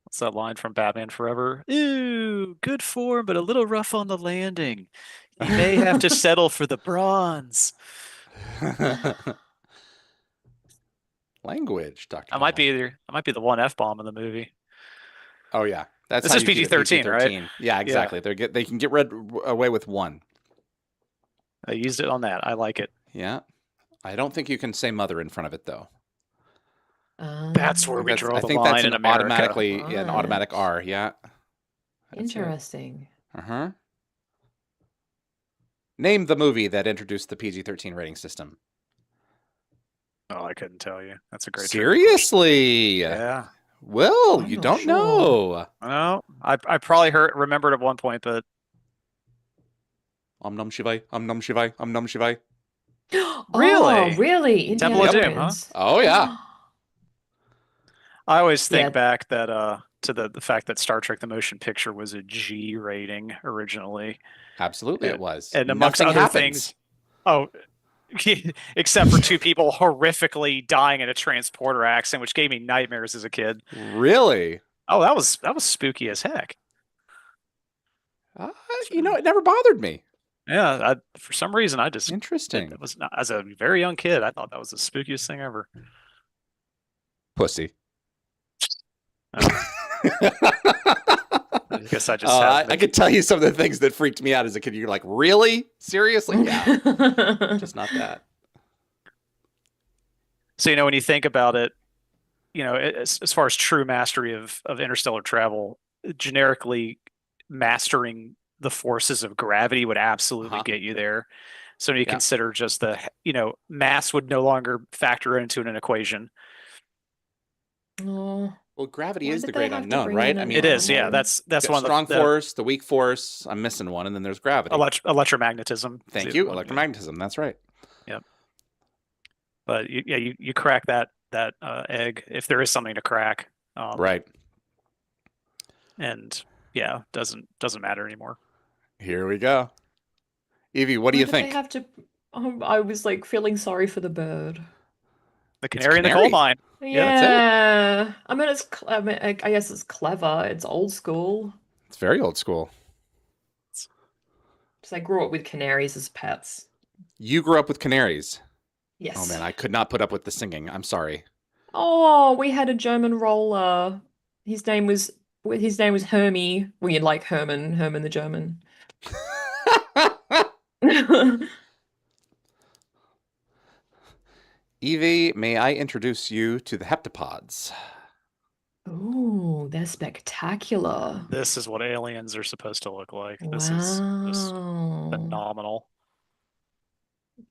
What's that line from Batman Forever? Ew, good form, but a little rough on the landing. You may have to settle for the bronze. Language, Dr. I might be the one F-bomb in the movie. Oh yeah. That's This how is you keep it PG-13, right? PG-13. Yeah, exactly. They can get away with one. I used it on that. I like it. Yeah. I don't think you can say mother in front of it though. That's where we draw I the think that's line in an America. automatically an automatic Right. R, yeah. That's it. Interesting. Uh-huh. Name the movie that introduced the PG-13 rating system. Oh, I couldn't tell you. That's a great Seriously? Yeah. Well, I'm you not don't sure. know. No, I probably remembered at one point, but Om Nam Shivai, Om Nam Shivai, Om Nam Shivai. Oh, Really? really? Temple Indiana of Doom, huh? Jones. Oh yeah, I always Yeah. think back that to the fact that Star Trek the Motion Picture was a G rating originally. absolutely Uh, it was. And amongst Nothing other happens. things, oh, except for two people horrifically dying in a transporter accident, which gave me nightmares as a kid. Really? Oh, that was spooky as heck. Uh, it never bothered me. Yeah, for some reason I just Interesting. it was not, as a very young kid, I thought that was the spookiest thing ever. Pussy. Oh, I guess I just have I could tell you some of the things that freaked me out as a kid. You're like, really? Seriously? Yeah. Just not that. So, when you think about it, as far as true mastery of interstellar travel, generically mastering the forces of gravity would absolutely Uh-huh. get you there. So when you Yeah. consider just mass would no longer factor into an equation. Oh, Well, gravity why is the did they great have to unknown, bring right? in I an mean, It is, yeah. animal? That's got one of strong the force, the weak force. I'm missing one, and then there's gravity. electromagnetism. is Thank the you, one, yeah. electromagnetism. That's right. Yep. But you crack that egg if there is something to crack. Right. And yeah, doesn't matter anymore. Here we go. Evie, what do Why you did they think? have to? I was like feeling sorry for the bird. The It's canary in the coal canary. mine. Yeah, that's it. Yeah, I mean I mean, I guess it's clever. It's old school. It's very old school. Because I grew up with canaries as pets. You grew up with canaries. Yes. Oh man, I could not put up with the singing. I'm sorry. Oh, we had a German roller. His name was Hermie. We like Herman the German. Evie, may I introduce you to the heptapods? Oh, they're spectacular. this is what aliens are supposed to look like. This is just Wow. phenomenal.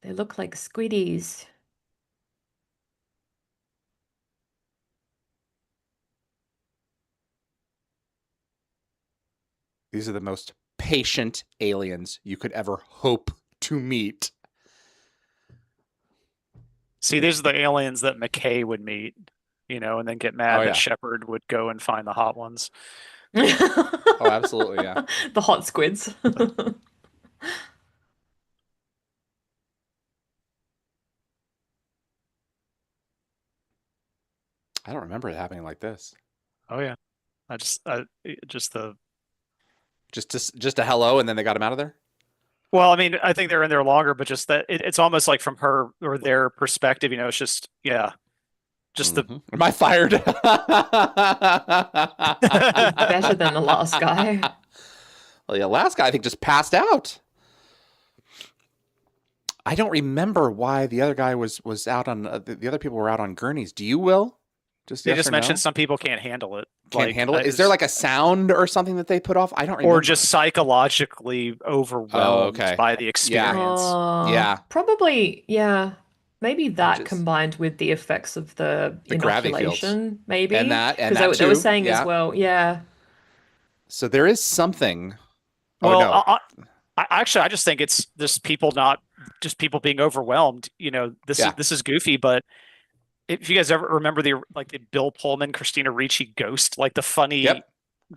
They look like squiddies. These are the most patient aliens you could ever hope to meet. See, these are the aliens that McKay would meet, and then get mad Oh, that yeah. Shepard would go and find the hot ones. Oh, absolutely, yeah. The hot squids. I don't remember it happening like this. Oh yeah, just the. Just a hello, and then they got him out of there. Well, I mean, I think they're in there longer, but just that it's almost like from her or their perspective, it's just just Mhm. Am I fired? Better than the last guy. Well, the last guy I think just passed out. I don't remember why the other guy was out on the other people were out on gurneys. Do you, Will? They Yes just or mentioned no? some people can't handle it. Can't handle it. Is there like a sound or something that they put off? I don't remember. or just psychologically overwhelmed okay. by the experience? Yeah. Probably, yeah. Maybe that Just- combined with the effects of the gravity fields. inoculation, maybe. And that Because they were too, saying yeah. as well, yeah. So there is something. Well, no. actually, I just think it's just people being overwhelmed. This is goofy, but if you guys ever remember the Bill Pullman, Christina Ricci ghost, like the funny Yep.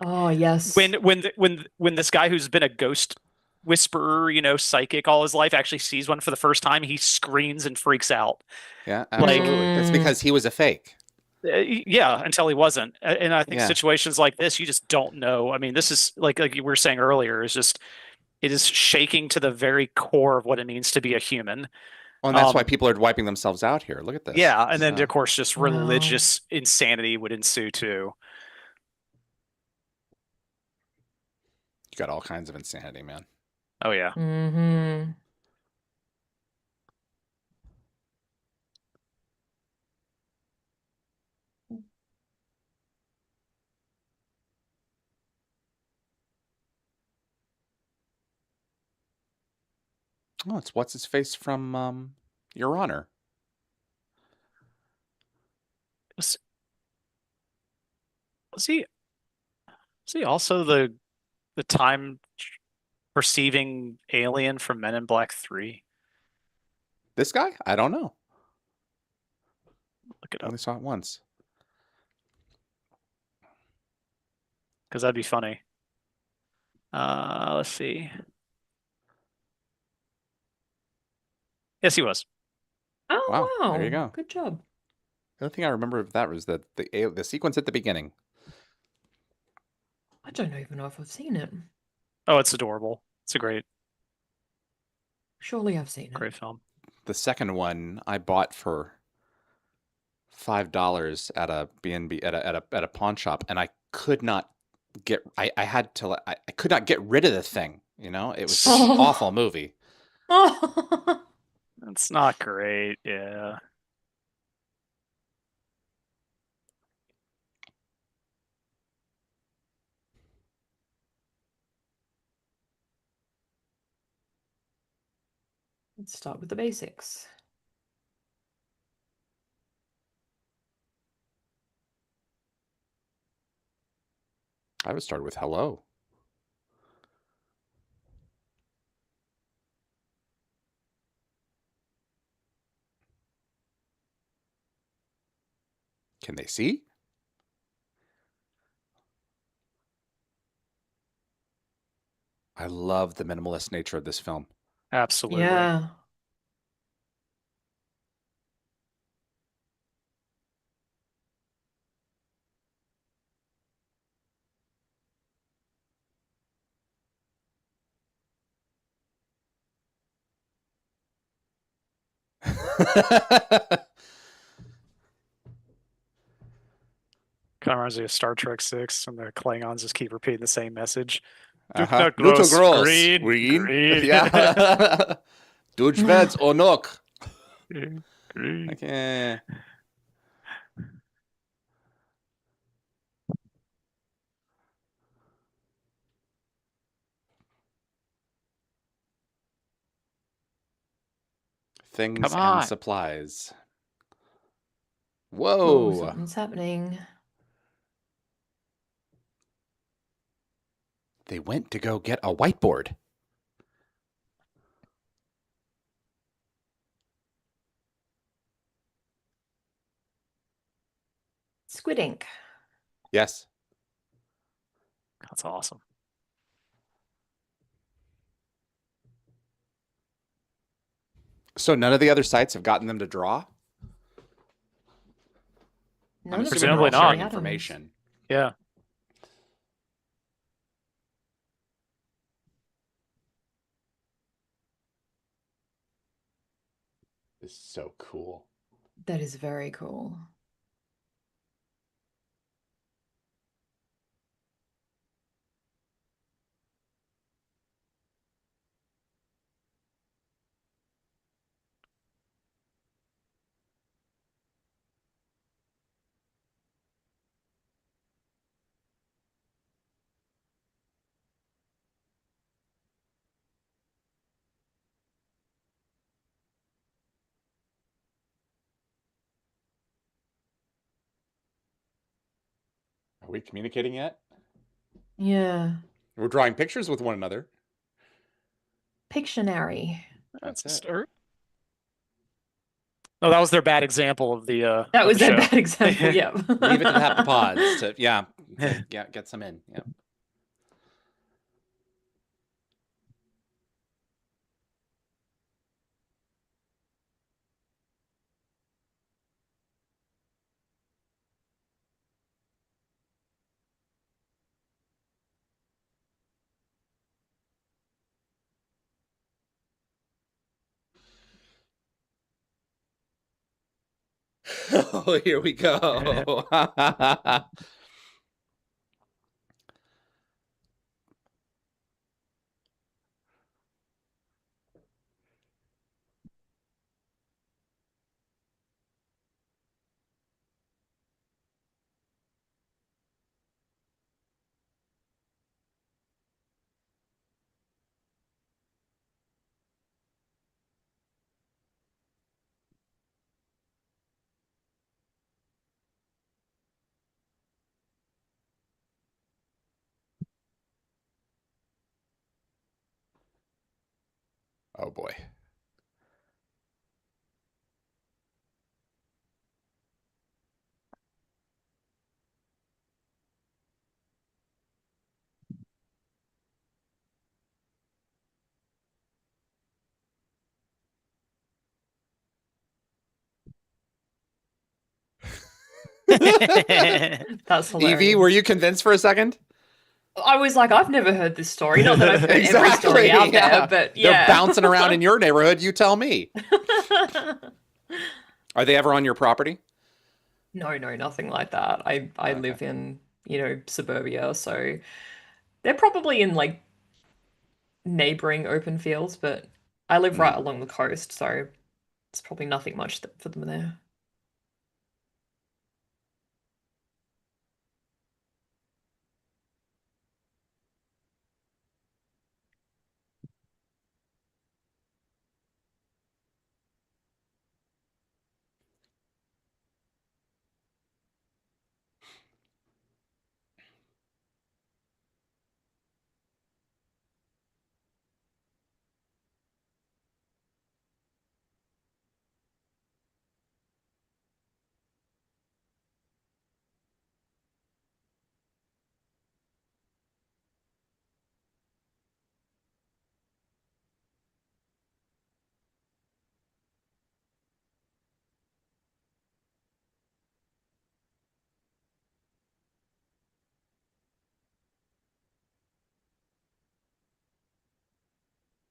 Oh, yes. when this guy who's been a ghost whisperer, psychic all his life actually sees one for the first time, he screams and freaks out. Yeah, absolutely. That's because he was a fake. Yeah, until he wasn't. And I think Yeah. situations like this, you just don't know. I mean, this is like you were saying earlier, it is shaking to the very core of what it means to be a human. Well, and that's why people are wiping themselves out here. Look at this. Yeah, and then So- of course just Wow. religious insanity would ensue too. You got all kinds of insanity, man. Oh yeah. Mm-hmm. Oh, it's what's his face from Your Honor. Was he also the time perceiving alien from Men in Black 3? This guy? I don't know. Look it I up only saw it once. because that'd be funny. Let's see. Yes, he was. Oh Wow, wow. there you go. Good job. The only thing I remember of that was the sequence at the beginning. I don't even know if I've seen it. Oh, it's adorable. It's a great, Surely I've seen it. great film. The second one I bought for $5 at a B&B at a pawn shop, and I could not get. I had to. I could not get rid of the thing. You know, it was such an Oh. awful movie. Oh. It's not great. Yeah. Let's start with the basics. I would start with hello. Can they see? I love the minimalist nature of this film. Absolutely. Yeah. Kind of reminds me of Star Trek 6 and the Klingons just keep repeating the same message. Uh-huh. Gross, Gross. green, Green. green. Yeah. Dutchveds or nok. Green. Okay. Things Come and on. supplies. Oh, Whoa. something's happening. They went to go get a whiteboard. Squid ink. Yes. That's awesome. So none of the other sites have gotten them to draw? None I'm of them assuming Presumably they're all not. sharing Atoms. information. Yeah. This is so cool. That is very cool. Are we communicating yet? Yeah. We're drawing pictures with one another. Pictionary. That's a it. start. Oh, that was their bad example of the That of was the their show. bad example, Yeah. yeah. Leave it to the haptopods to get some in. Yeah. Oh, here we go. Oh boy. That's hilarious. Evie, were you convinced for a second? I was like, I've never heard this story. Not that I've heard every story out there, but They're bouncing around in your neighborhood. You tell me. Are they ever on your property? No, nothing like that. I live in, suburbia, so they're probably in like neighboring open fields, but I live right along the coast, so it's probably nothing much for them there.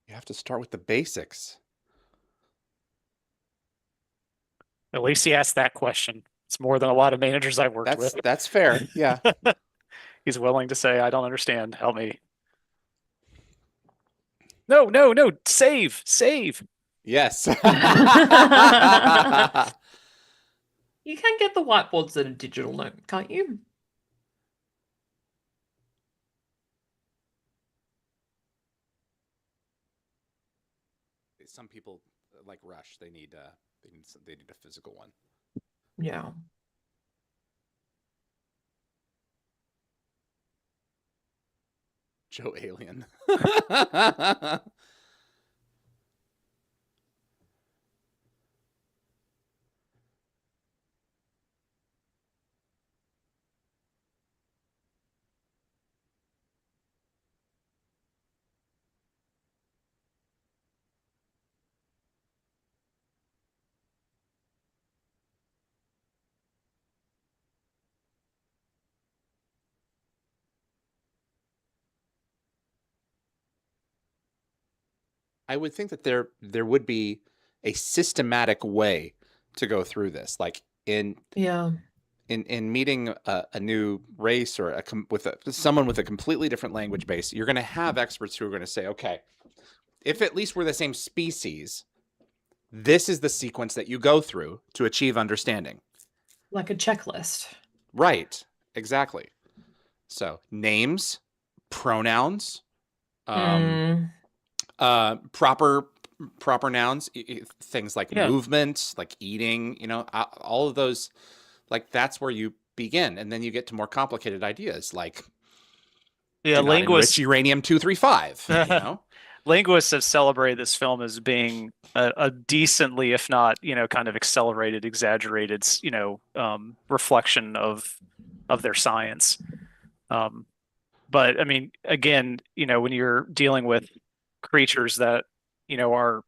You have to start with the basics. At least he asked that question. It's more than a lot of managers I've worked with. That's fair. Yeah. He's willing to say, I don't understand. Help me. No. Save. Yes. You can get the whiteboards that are digital, no, can't you? Some people like Rush. They need a physical one. Yeah. Joe Alien. I would think that there would be a systematic way to go through this, like in meeting a new race or someone with a completely different language base. You're going to have experts who are going to say, okay, if at least we're the same species, this is the sequence that you go through to achieve understanding. Like a checklist. Right. Exactly. So names, pronouns, proper nouns, things like movement, like eating, all of those, like that's where you begin, and then you get to more complicated ideas like linguists, uranium-235. Linguists have celebrated this film as being a decently, if not, kind of accelerated, exaggerated, reflection of their science. But I mean, again, when you're dealing with creatures that, are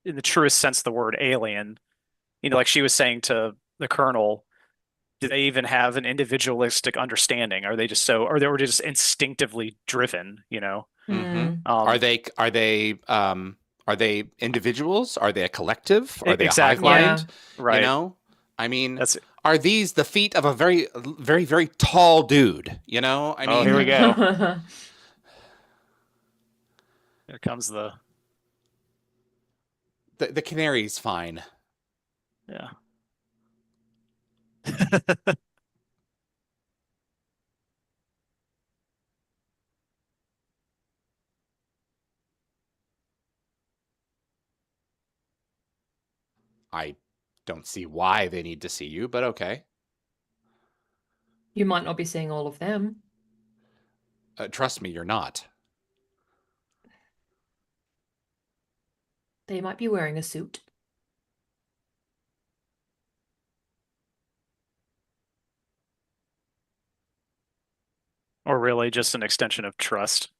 in the truest sense of the word, alien, like she was saying to the Colonel, do they even have an individualistic understanding? Are they just or they were just instinctively driven, Are they individuals? Are they a collective? Are they exactly. a hive mind? Yeah. Right. I mean, are these the feet of a very, very, very tall dude? I mean, here we go. Here comes the canary's fine. Yeah. I don't see why they need to see you, but okay. You might not be seeing all of them. Trust me, you're not. They might be wearing a suit. Or really just an extension of trust.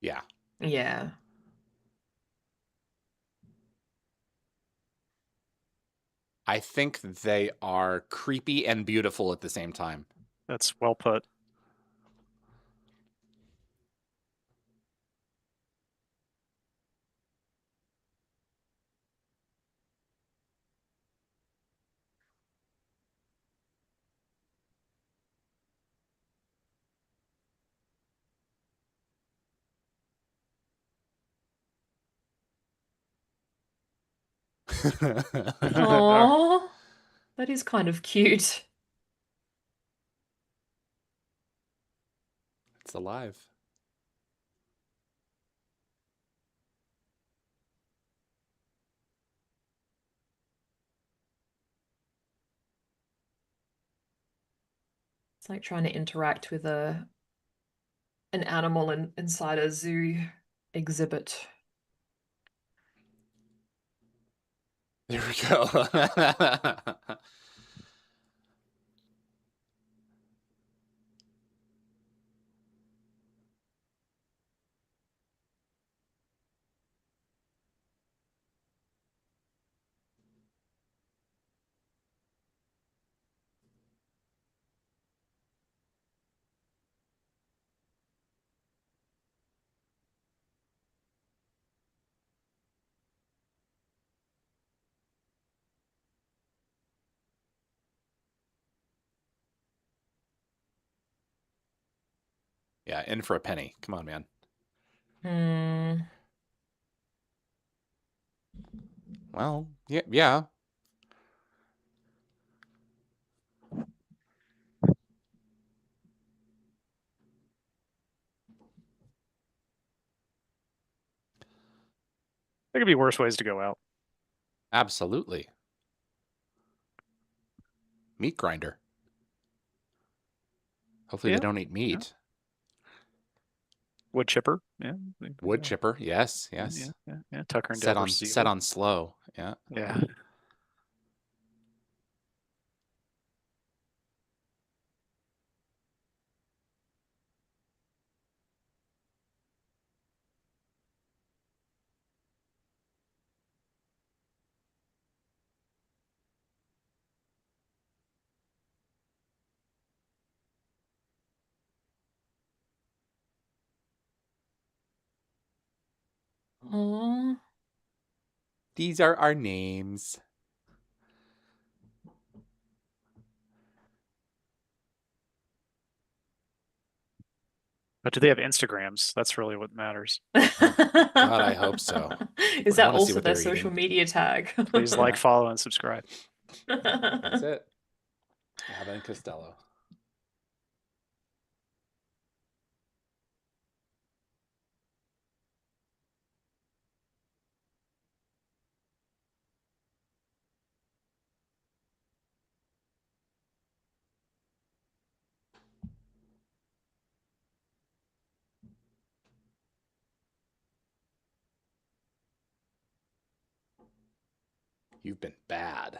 Yeah. Yeah. I think they are creepy and beautiful at the same time. That's well put. Aww, that is kind of cute. It's alive. It's like trying to interact with an animal inside a zoo exhibit. There we go. Yeah, in for a penny. Come on, man. Hmm. Well, yeah. There could be worse ways to go out. Absolutely. Meat grinder. Hopefully Yeah. they don't eat meat. Wood chipper. Yeah. Wood chipper. Yes, Yeah, yes. yeah. Tucker and Set Dale on versus set evil. on slow. Yeah. Yeah. Aww. These are our names. But do they have Instagrams? That's really what matters. God, I hope so. Is I that wanna see also what their they're social eating. media tag? Please like, follow, and subscribe. That's it. Abbott and Costello. You've been bad.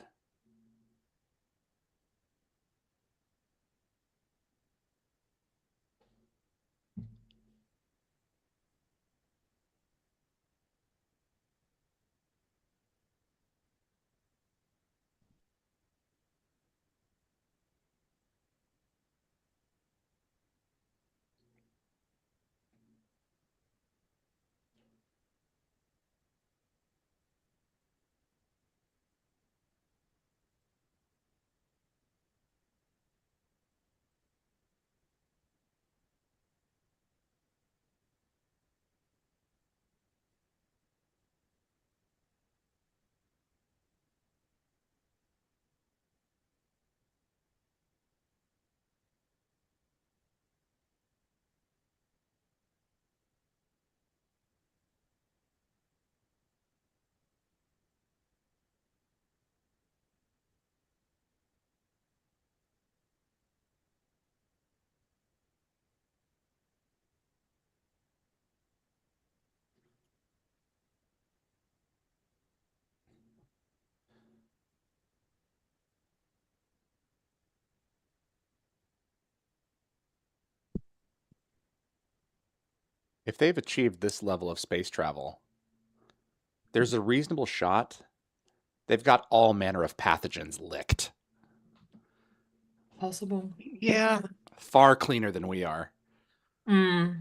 If they've achieved this level of space travel, there's a reasonable shot They've got all manner of pathogens licked. Possible. Yeah. Far cleaner than we are. Mm.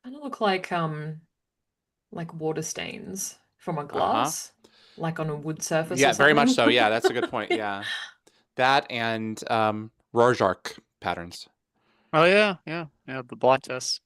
Kind of look like water stains from a Uh-huh. glass, like on a wood surface or Yeah, very much something. so. Yeah, that's a good point. Yeah. That and Rorschach patterns. Oh yeah, yeah, yeah. The blot test.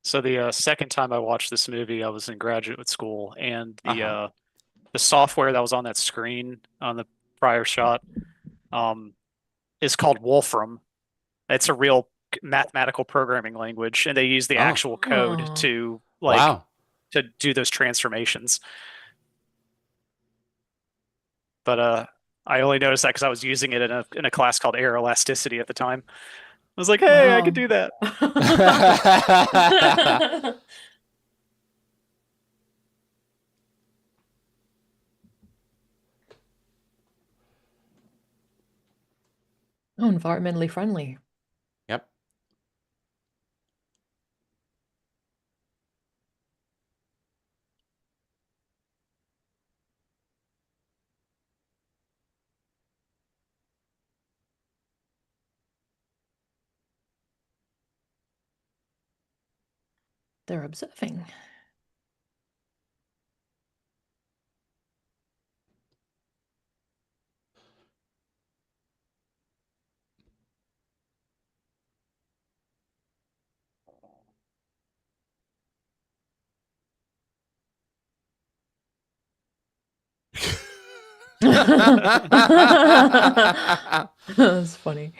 So the second time I watched this movie, I was in graduate school, and Uh-huh. the software that was on that screen on the prior shot um, is called Wolfram. It's a real mathematical programming language, and they use the Oh, actual code Oh. to like wow. to do those transformations. But I only noticed that because I was using it in a class called air elasticity at the time. I was like, hey, I could Wow. do that. Oh, environmentally friendly. Yep. They're observing. That's funny.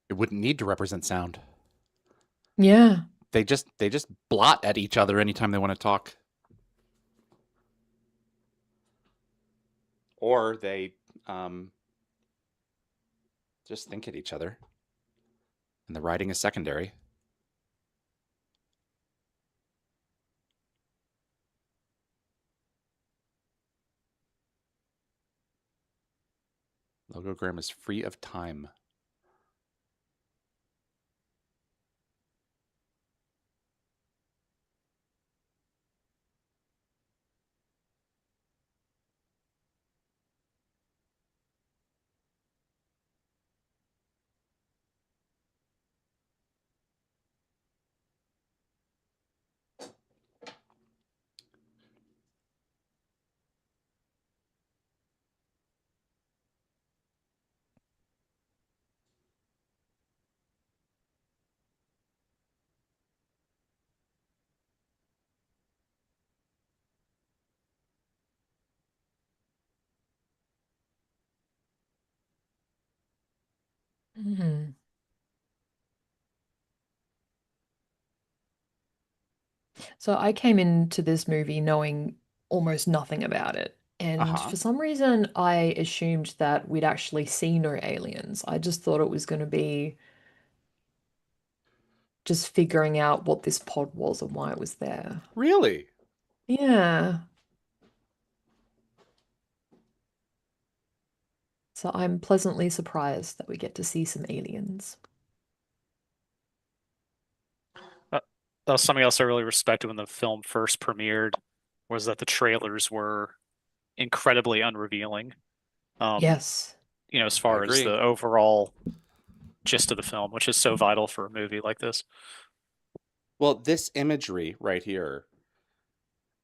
It wouldn't need to represent sound. Yeah. They just blot at each other anytime they want to talk. Or they um, just think at each other. And the writing is secondary. Logogram is free of time. Mhm. So I came into this movie knowing almost nothing about it. And Uh-huh. for some reason, I assumed that we'd actually see no aliens. I just thought it was going to be just figuring out what this pod was and why it was there. Really? Yeah. So I'm pleasantly surprised that we get to see some aliens. Uh, that was something else I really respected when the film first premiered, was that the trailers were incredibly unrevealing. Um, Yes. as I far as agree. the overall gist of the film, which is so vital for a movie like this. Well, this imagery right here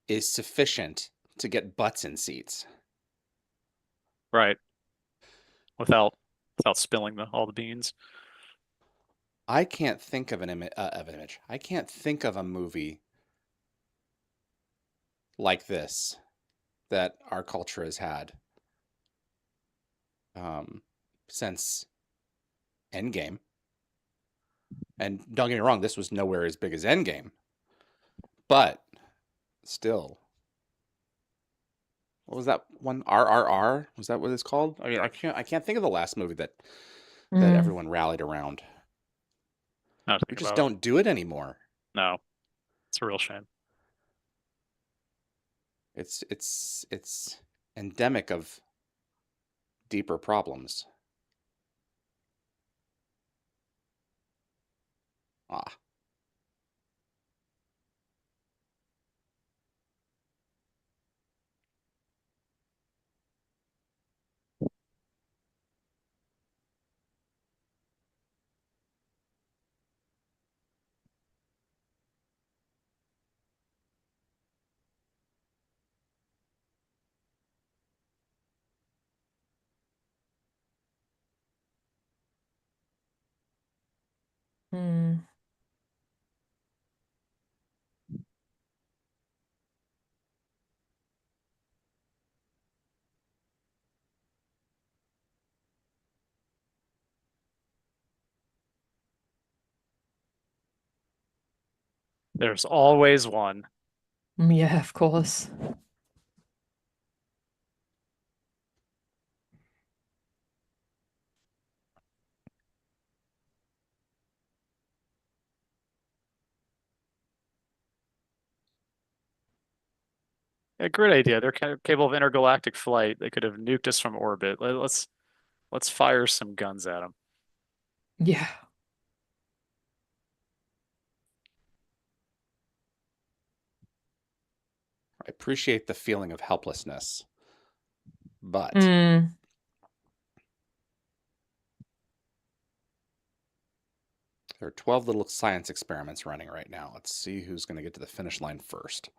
is sufficient to get butts in seats. Right. Without spilling all the beans. I can't think of an image. I can't think of a movie like this that our culture has had um, since Endgame. And don't get me wrong, this was nowhere as big as Endgame, but still, what was that one? RRR? Was that what it's called? I mean, I can't think of the last movie that Mm, everyone rallied around. Now to We think just about it. don't do it anymore. No, it's a real shame. It's endemic of deeper problems. Ah, mm. There's always one. Yeah, of course. A great idea. They're kind of capable of intergalactic flight. They could have nuked us from orbit. Let's fire some guns at them. Yeah. I appreciate the feeling of helplessness, but Mm. there are 12 little science experiments running right now. Let's see who's going to get to the finish line first.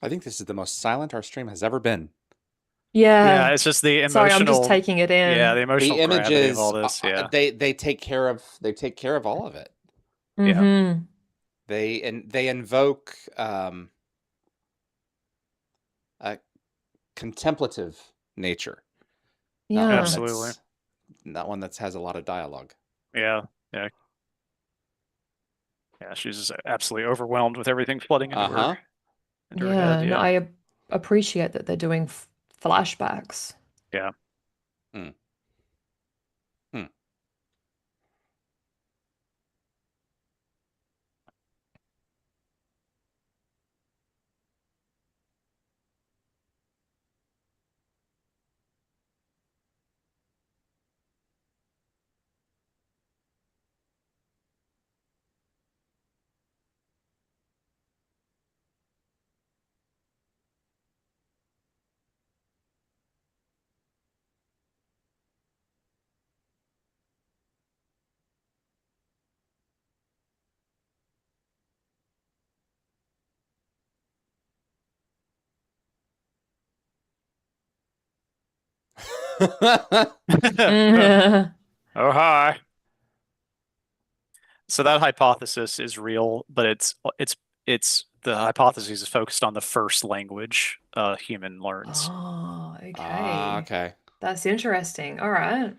I think this is the most silent our stream has ever been. Yeah, Yeah. it's just the Sorry, I'm just emotional. taking it Yeah, in. the emotional The gravity of all images, this. Yeah, they take care of all of it. Yeah. Mm-hmm. They invoke a contemplative nature, not one Yeah. Absolutely. that's not one that has a lot of dialogue. Yeah, yeah, yeah. She's just absolutely overwhelmed with everything flooding into Uh-huh. her head. Yeah. No, Yeah, I appreciate that they're doing flashbacks. yeah. Hmm. Hmm. Yeah. Oh hi. So that hypothesis is real, but it's the hypothesis is focused on the first language a human learns. Oh, Ah, okay. okay. That's interesting. All right.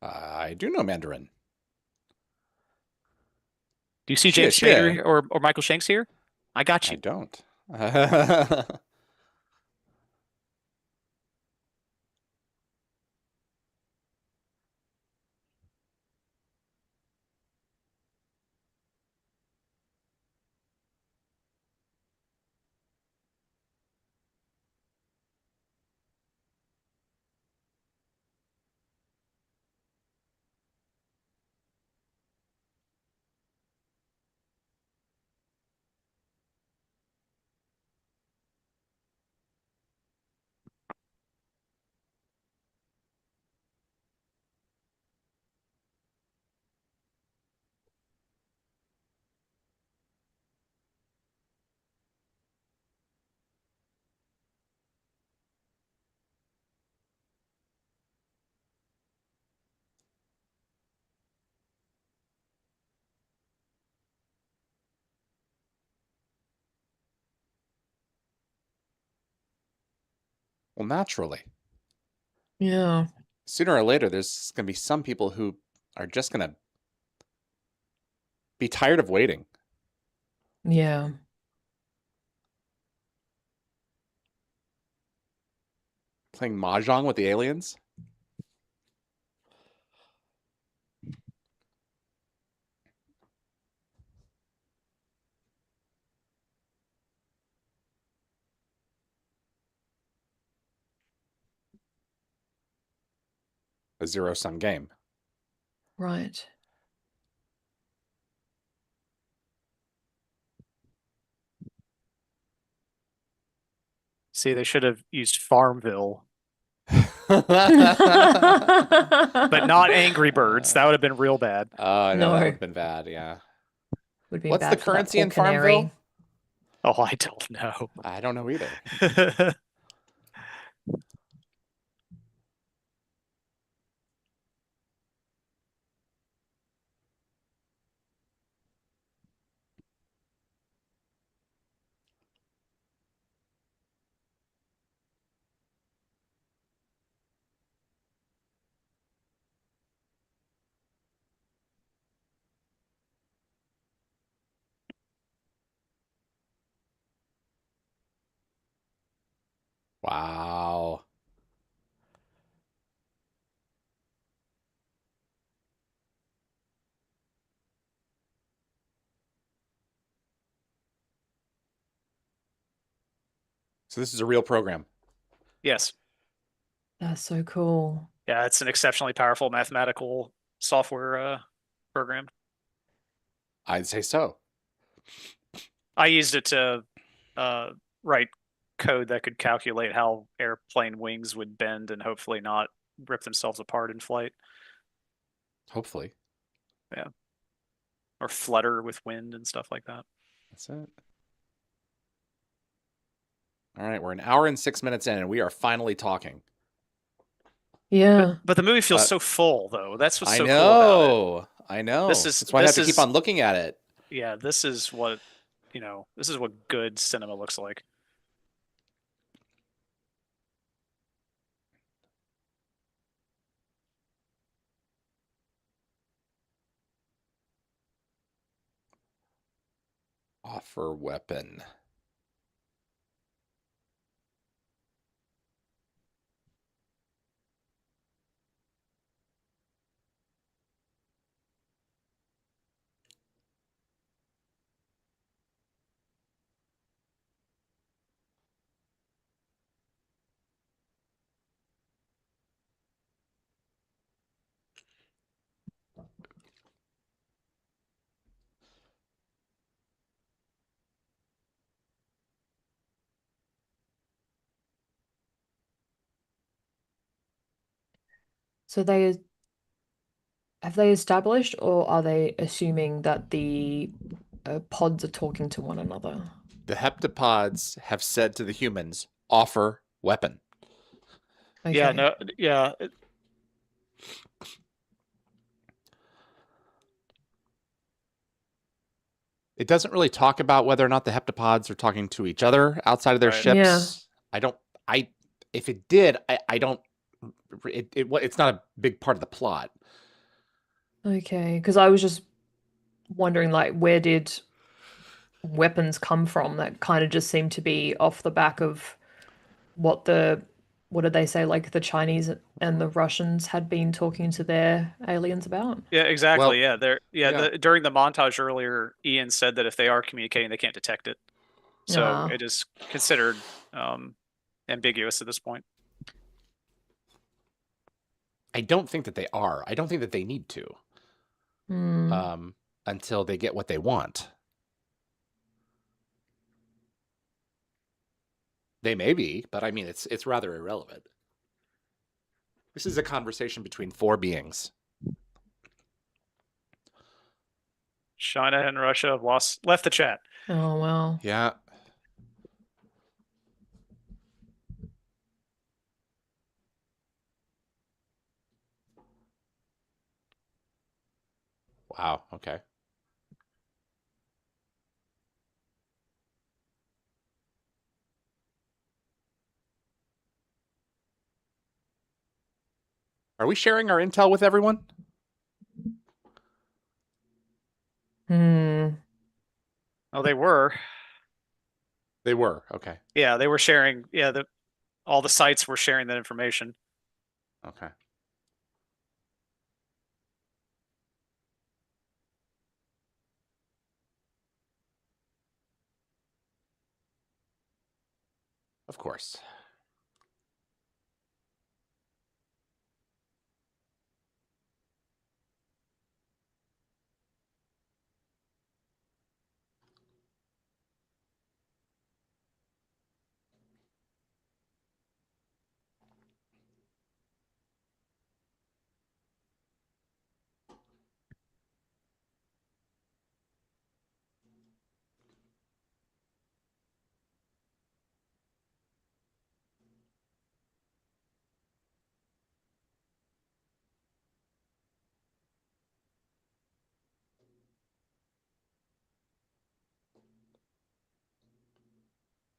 I do know Mandarin. Do you see Shit, James Spader shit. or Michael Shanks here? I got I you. don't. Well, naturally. Yeah. Sooner or later, there's going to be some people who are just going to be tired of waiting. Yeah. Playing Mahjong with the aliens. A zero-sum game. Right. See, they should have used Farmville, But but not Angry Birds. That would have been real bad. Oh, I know that No. would have been bad. Yeah. Would be What's the bad for that currency poor in canary. Farmville? Oh, I don't know. I don't know either. Wow. So this is a real program. Yes. That's so cool. Yeah, it's an exceptionally powerful mathematical software program. I'd say so. I used it to uh, write code that could calculate how airplane wings would bend and hopefully not rip themselves apart in flight. Hopefully. Or flutter with wind and stuff like that. That's it. All right, we're an hour and 6 minutes in, and we are finally talking. Yeah. But the movie feels But- so full, though. That's what's I so cool about it. know. I know. This is- That's why I have this to keep is- on looking at it. Yeah, this is what this is what good cinema looks like. Offer weapon. So have they established, or are they assuming that the pods are talking to one another? The heptapods have said to the humans, offer weapon. Okay. Yeah, no, yeah. It doesn't really talk about whether or not the heptapods are talking to each other outside of their Right. ships. If it did, I don't, it's not a big part of the plot. Okay, because I was just wondering, like, where did weapons come from that kind of just seemed to be off the back of what did they say, like the Chinese and the Russians had been talking to their aliens about? Yeah, exactly. Well, Yeah, yeah. during the montage earlier, Ian said that if they are communicating, they can't detect it. So Ah. it is considered ambiguous at this point. I don't think that they are. I don't think that they need to Hmm. until they get what they want. They may be, but I mean, it's rather irrelevant. This is a conversation between four beings. China and Russia have left the chat. Oh well. Yeah. Wow. Okay. Are we sharing our intel with everyone? Hmm. Oh, they were. They were. Okay. Yeah, they were sharing. Yeah, all the sites were sharing that information. Okay. Of course.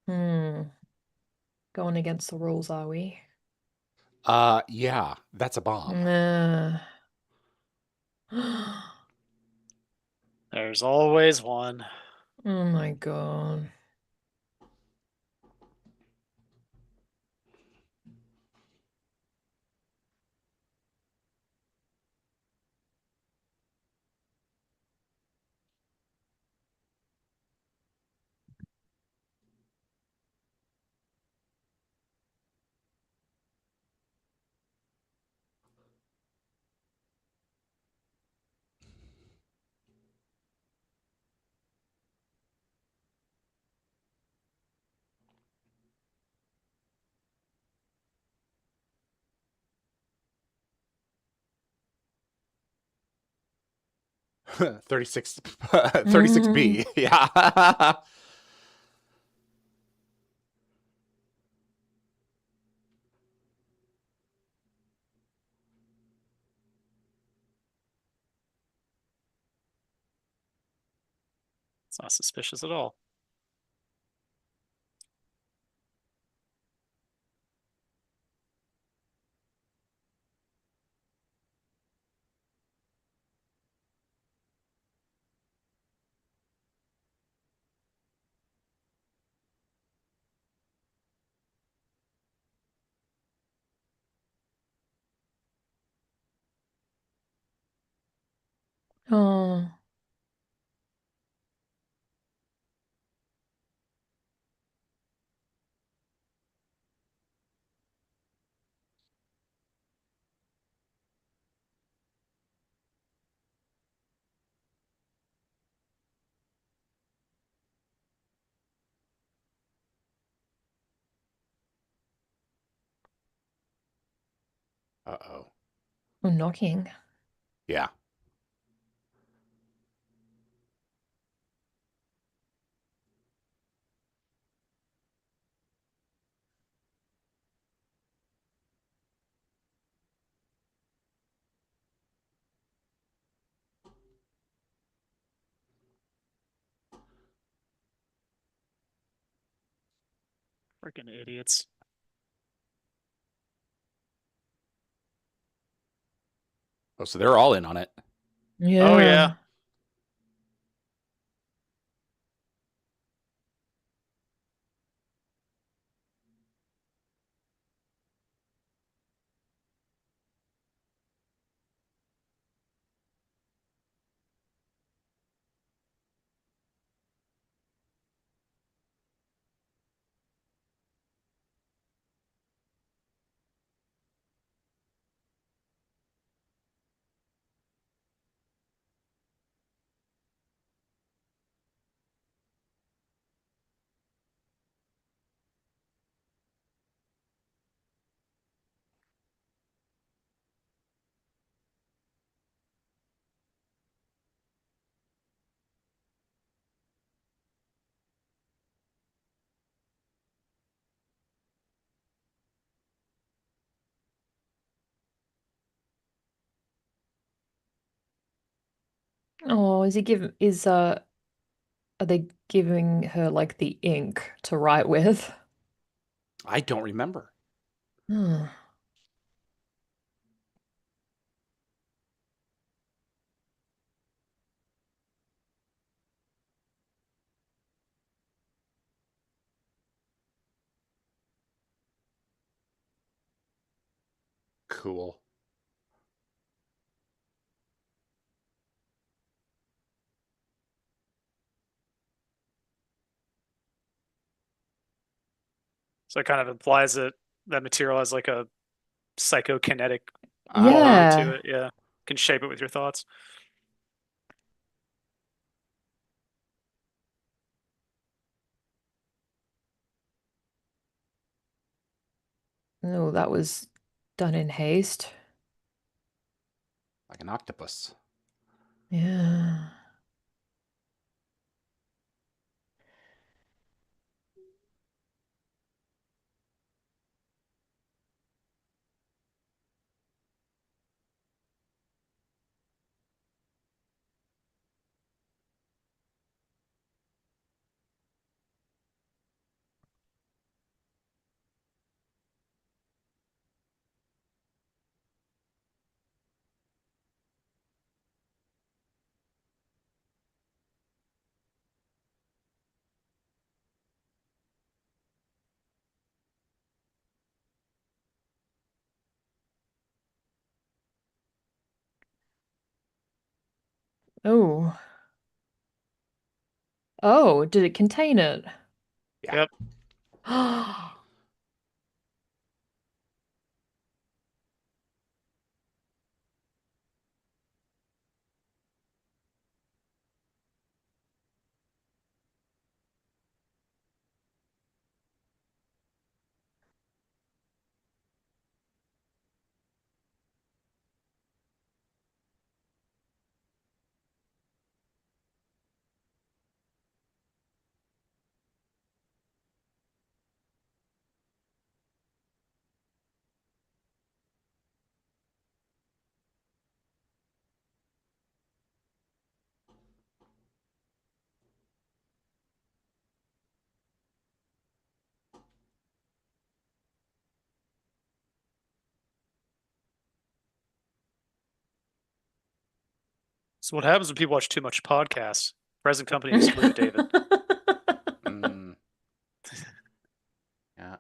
Hmm. Going against the rules, are we? Yeah, that's a bomb. Nah. There's always one. Oh my God. 36 36B. Yeah. It's not suspicious at all. Oh. Uh-oh. Oh, knocking. Yeah. Freaking idiots. Oh, so they're all in on it. Yeah. Oh, yeah. Oh, is he giving is are they giving her like the ink to write with? I don't remember. Hmm. Cool. So it kind of implies that that material has like a psychokinetic quality to Yeah. it. Yeah. Can shape it with your thoughts. Oh, that was done in haste. Like an octopus. Yeah. Oh. Oh, did it contain it? Yeah. Yep. So what happens when people watch too much podcasts? Present company excluded, David. Mm. Yeah.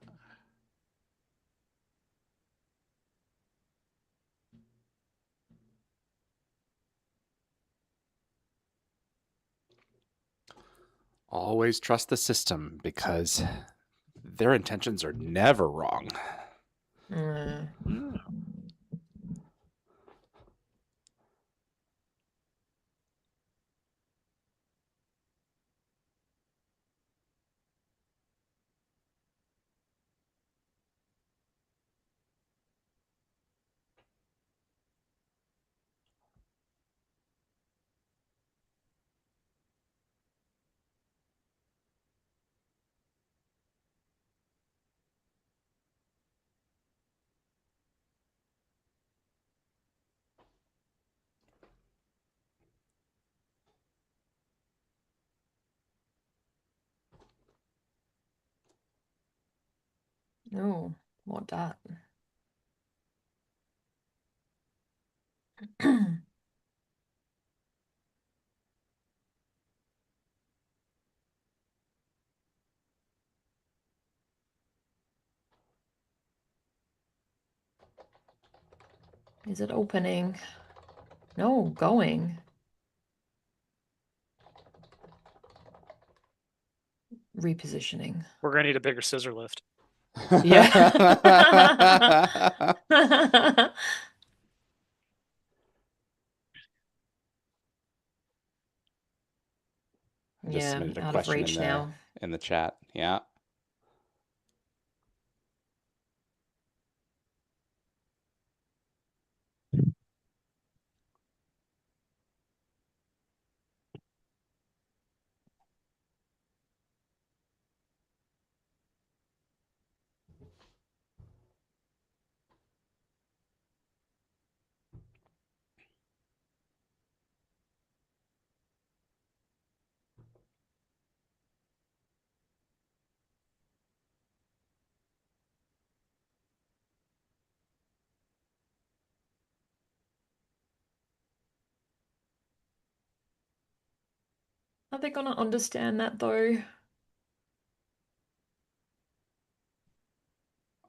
Always trust the system because their intentions are never wrong. Mm. Oh, what that? Is it opening? No, going. Repositioning. We're gonna need a bigger scissor lift. Yeah. I just Yeah, submitted a out of question reach now. in the chat. Yeah. Are they gonna understand that though?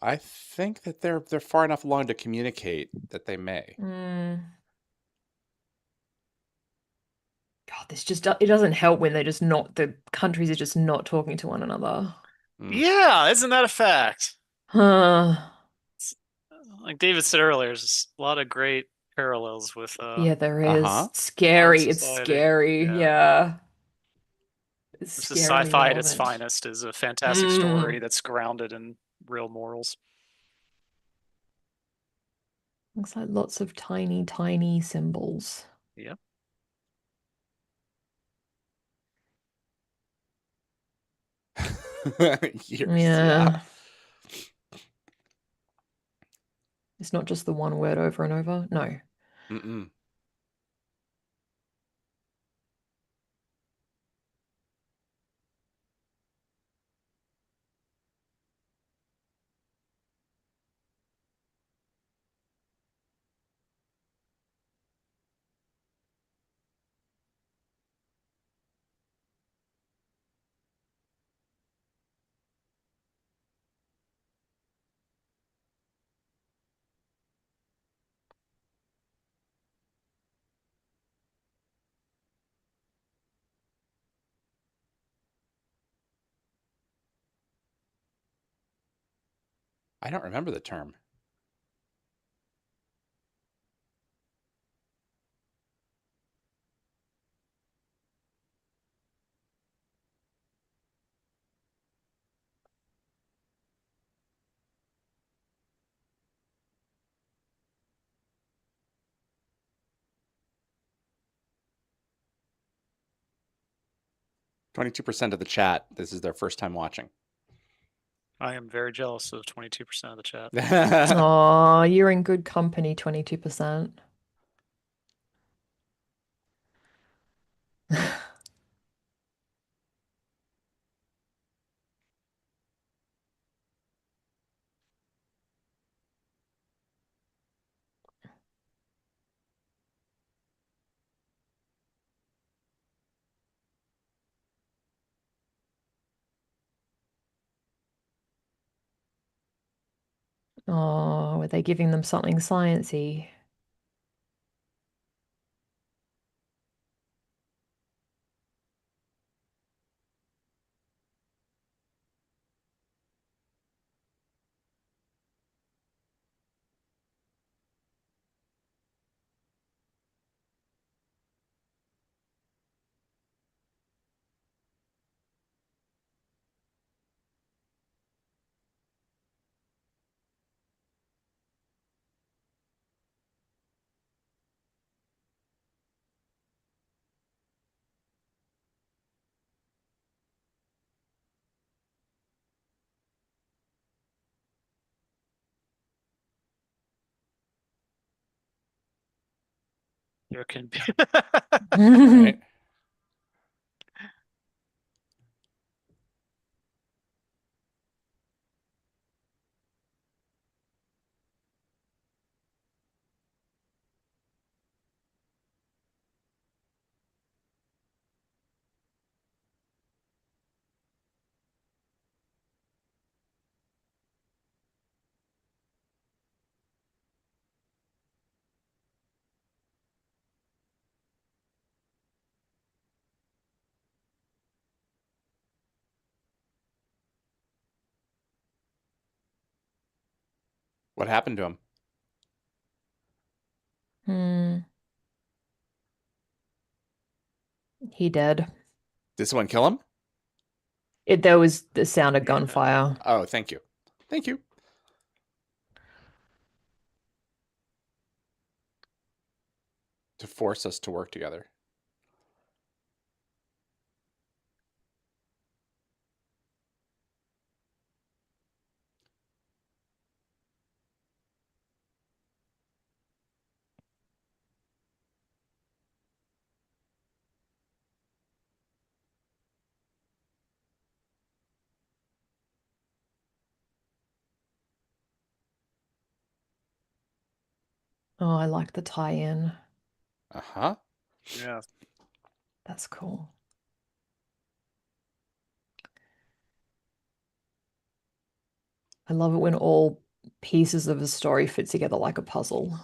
I think that they're far enough along to communicate that they may. Mm. God, this just it doesn't help when they're just not the countries are just not talking to one another. Mm. Yeah, isn't that a fact? Huh. Like David said earlier, there's a lot of great parallels with Yeah, there Uh-huh. is. Scary. It's society. scary. Yeah. Yeah. It's This is scarily sci-fi at its relevant. finest, is a fantastic story Mm. that's grounded in real morals. Looks like lots of tiny, tiny symbols. Yeah. Years, Yeah. It's not just the one word over and over. No. Mm-mm. 'I don't remember the term. "22% of the chat, this is their first time watching." I am very jealous of 22% of the chat. Oh, you're in good company, 22%. Oh, were they giving them something sciencey? There can be. Right. What happened to him? Hmm. He dead. Did someone kill him? There was the sound of gunfire. Oh, thank you. Thank you. To force us to work together. Oh, I like the tie-in. Uh-huh. Yeah. That's cool. I love it when all pieces of a story fit together like a puzzle.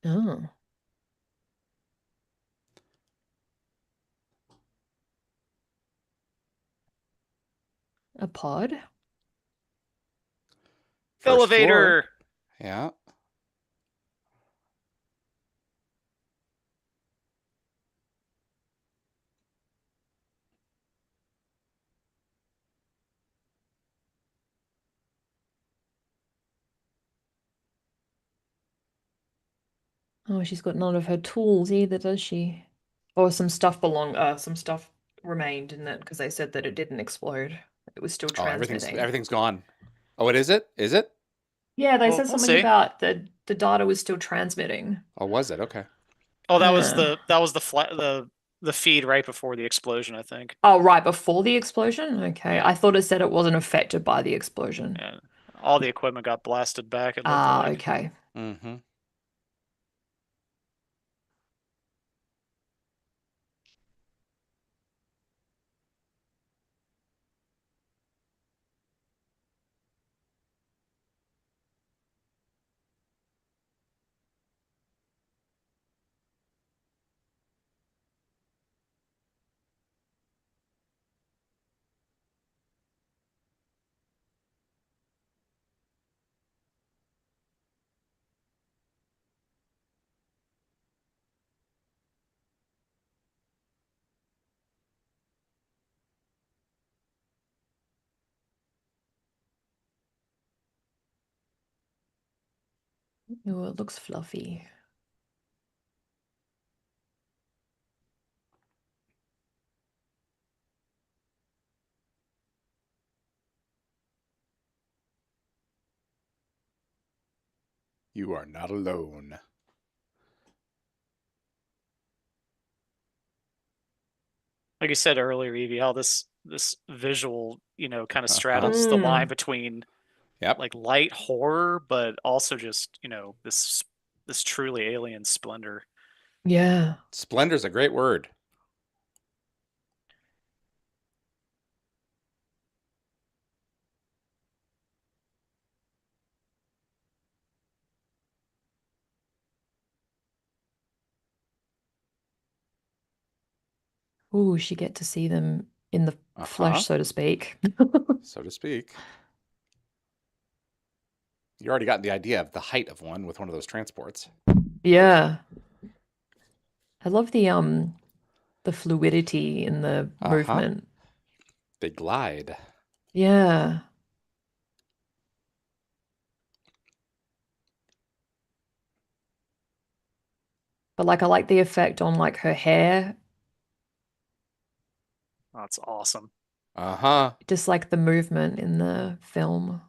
Oh, a pod? First floor. Elevator. Yeah. Oh, she's got none of her tools either, does she? Or some stuff remained in it because they said that it didn't explode. It was still Oh, everything's transmitting. gone. Oh, it is it? Is it? Yeah, they Well, said we'll something see. about the data was still transmitting. Oh, was it? Okay. Oh, that was Yeah. the feed right before the explosion, I think. Oh, right before the explosion? Okay. I thought it said it wasn't affected by the explosion. And all the equipment got blasted back, it looked Ah, like. okay. Mm-hmm. Oh, it looks fluffy. You are not alone. Like you said earlier, Evie, how this visual, kind of Uh-huh. straddles the line Mm. between Yep. like light horror, but also just, this truly alien splendor. Yeah. Splendor's a great word. Ooh, she get to see them in the flesh, so to speak. So to speak. You already got the idea of the height of one with one of those transports. Yeah. I love the fluidity in the movement. They glide. Yeah. But like I like the effect on like her hair, That's awesome. Uh-huh. just like the movement in the film.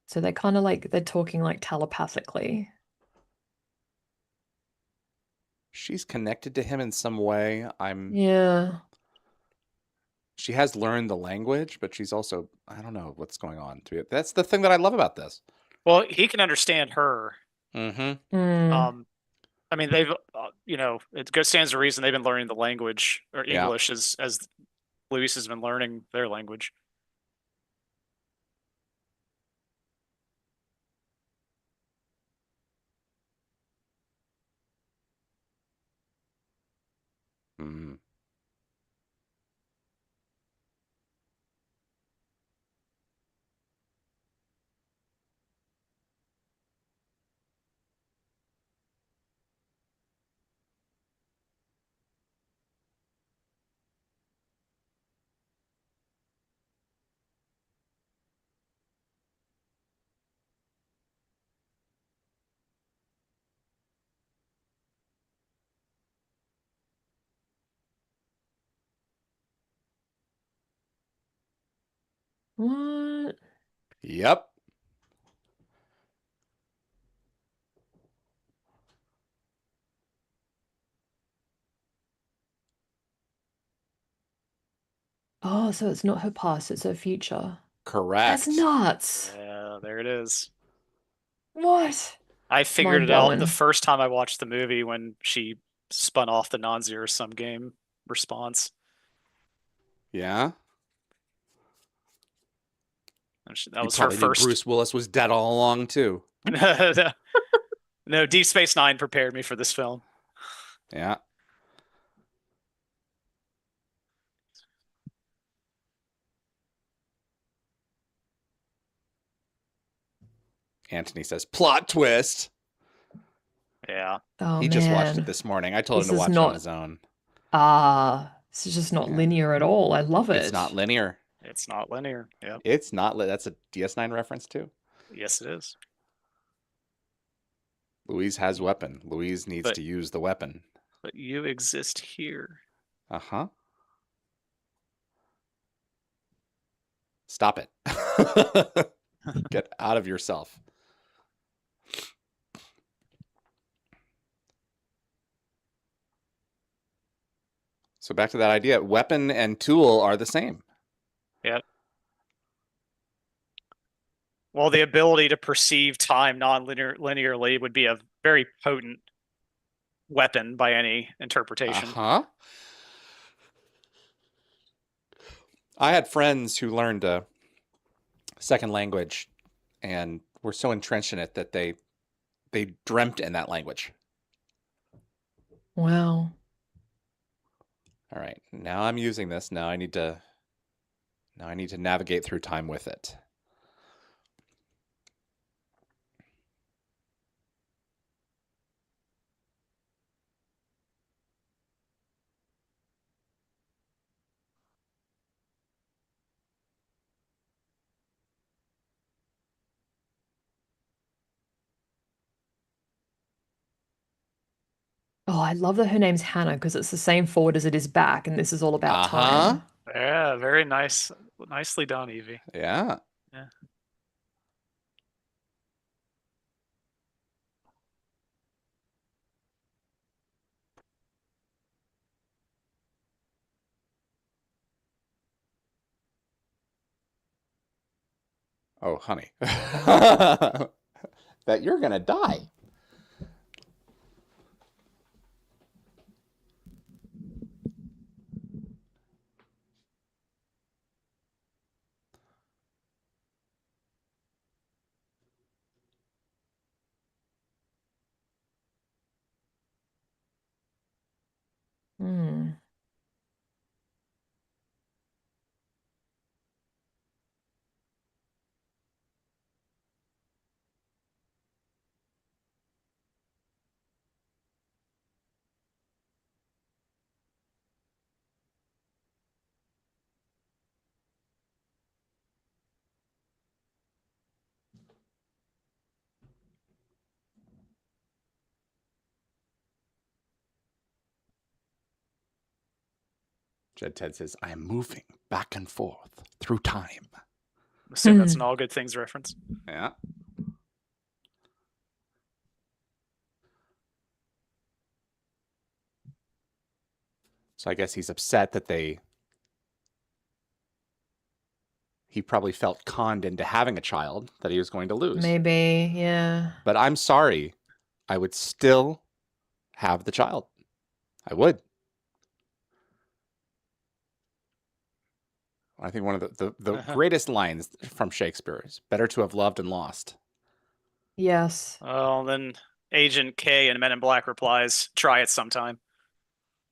So they're kind of like they're talking like telepathically. She's connected to him in some way. Yeah. She has learned the language, but she's also, I don't know what's going on to it. That's the thing that I love about this. Well, he can understand her. Mm-hmm. Mm. I mean, they've, stands to reason they've been learning the language or Yeah. English as Luis has been learning their language. Mm. What? Yep. Oh, so it's not her past, it's her future. That's Correct. nuts. Yeah, there it is. What? I figured Mind it out the blowing. first time I watched the movie when she spun off the non-zero sum game response. Yeah. That You was her probably knew first. Bruce Willis was dead all along, too. No, Deep Space Nine prepared me for this film. Yeah. Anthony says, plot twist. Yeah. Oh He just watched it man. this morning. I told him This to is watch it on not his own. this is just not Yeah. linear at all. I love It's it. not linear. It's not linear. Yep. It's not. That's a DS9 reference, too. Yes, it is. Louise has weapon. Louise needs But to use the weapon. but you exist here. Uh-huh. Stop it. Get out of yourself. So back to that idea, weapon and tool are the same. Yep. Well, the ability to perceive time non-linearly would be a very potent weapon by any interpretation. Uh-huh. I had friends who learned a second language and were so entrenched in it that they dreamt in that language. Wow. All right, now I'm using this. Now I need to navigate through time with it. Oh, I love that her name's Hannah because it's the same forward as it is back, and this is all about time. Yeah, very nice. Nicely done, Yvie. Yeah. Yeah. Oh, honey. That you're gonna die. Hmm. Jed Ted says, I am moving back and forth through time. Assume that's an All Good Things reference. Yeah. So I guess he's upset that he probably felt conned into having a child that he was going to lose. Maybe, yeah. But I'm sorry. I would still have the child. I would. I think one of the greatest lines from Shakespeare is better to have loved and lost. Yes. Well, then Agent K in Men in Black replies, try it sometime.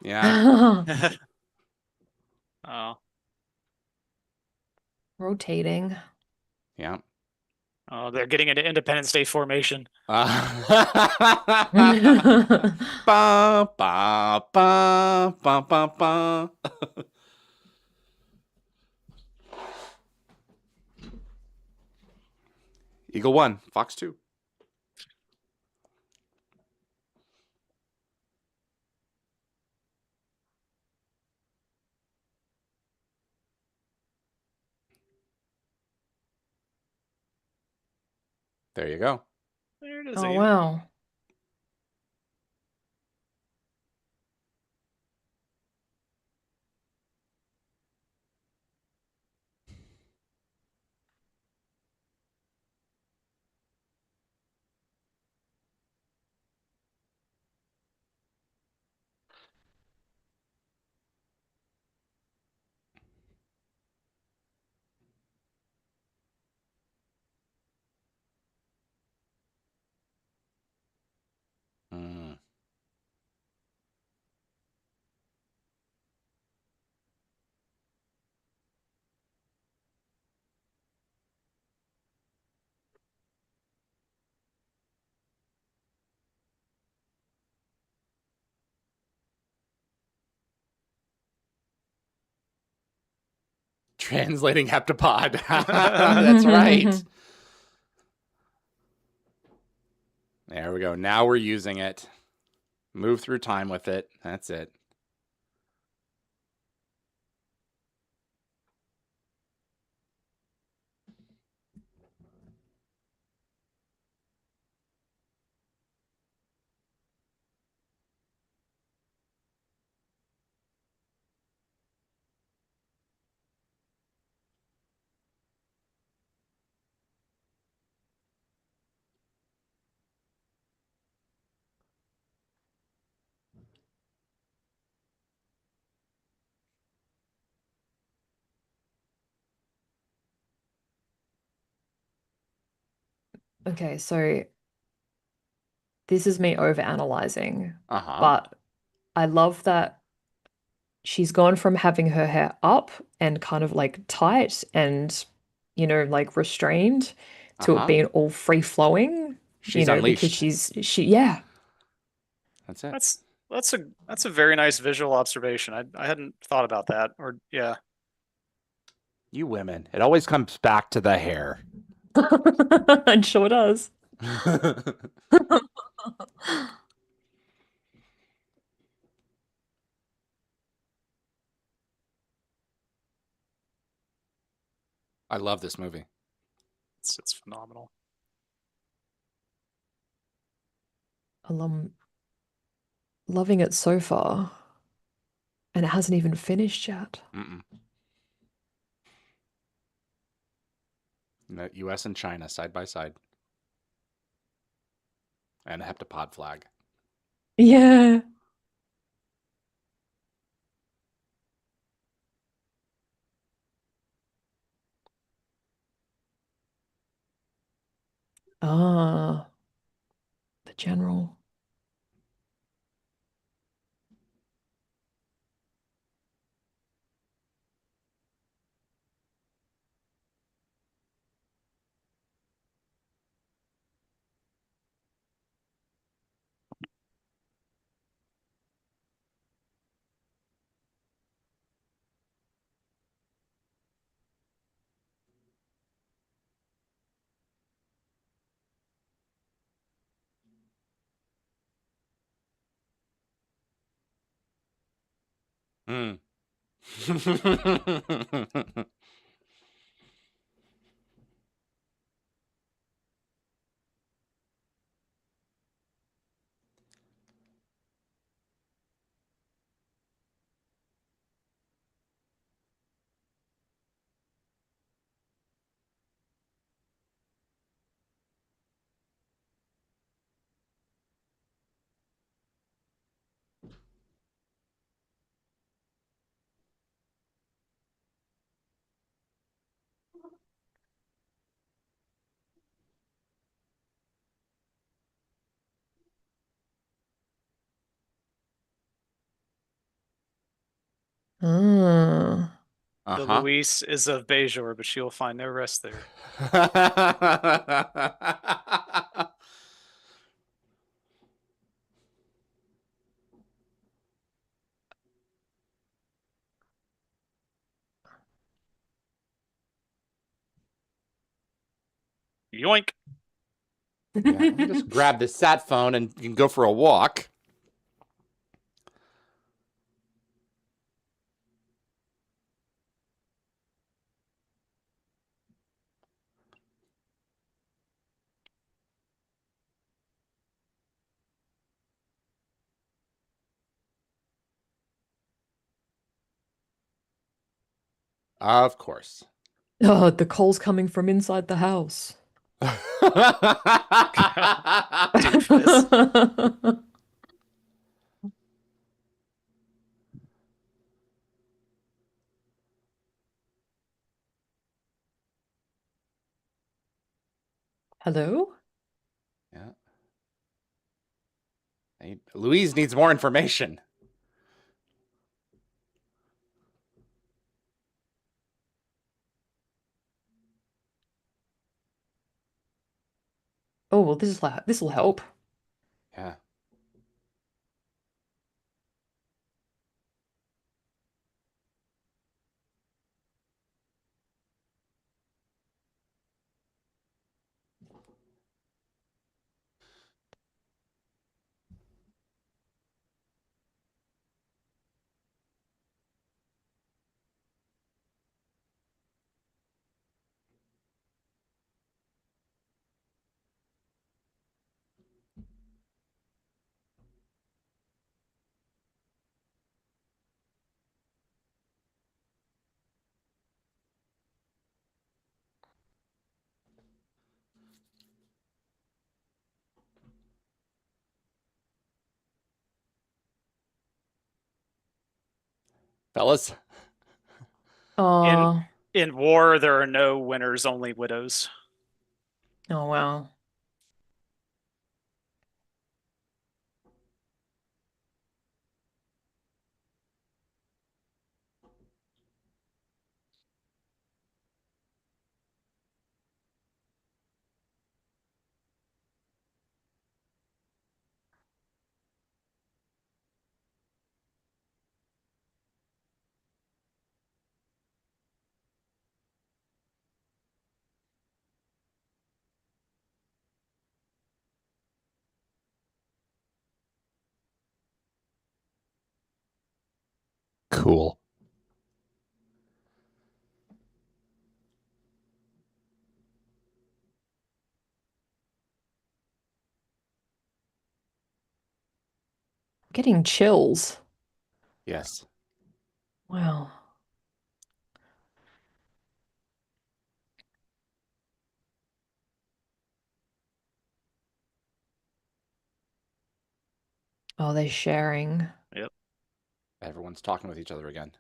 Yeah. Oh. Rotating. Yeah. Oh, they're getting into Independence Day formation. Ba, ba, ba, ba, ba, ba. Eagle 1, Fox 2. There you go. There it is. Oh, Yvie. wow. Mm. Translating heptapod. That's right. There we go. Now we're using it. Move through time with it. That's it. Okay, so this is me overanalyzing, Uh-huh. but I love that she's gone from having her hair up and kind of like tight and, like restrained to it Uh-huh. being all free flowing, She's because unleashed. yeah. That's it. That's a very nice visual observation. I hadn't thought about that. Or yeah. You women. It always comes back to the hair. It sure does. I love this movie. It's phenomenal. I'm loving it so far, and it hasn't even finished yet. Mm-mm. The U.S. and China side by side. And a heptapod flag. Yeah. Ah, the general. Mm. Ah. The Uh-huh. Luis is of Bejor, but she will find no rest there. Yoink. Yeah, let me just grab this sat phone and you can go for a walk. Of course. Oh, the call's coming from inside the house. Doofus. Hello? Yeah. Louise needs more information. Oh, well, this will help. Yeah. Fellas, Oh, In war, there are no winners, only widows. oh wow. cool. Getting chills. Yes. Wow. Oh, they're sharing. Yep. Everyone's talking with each other again.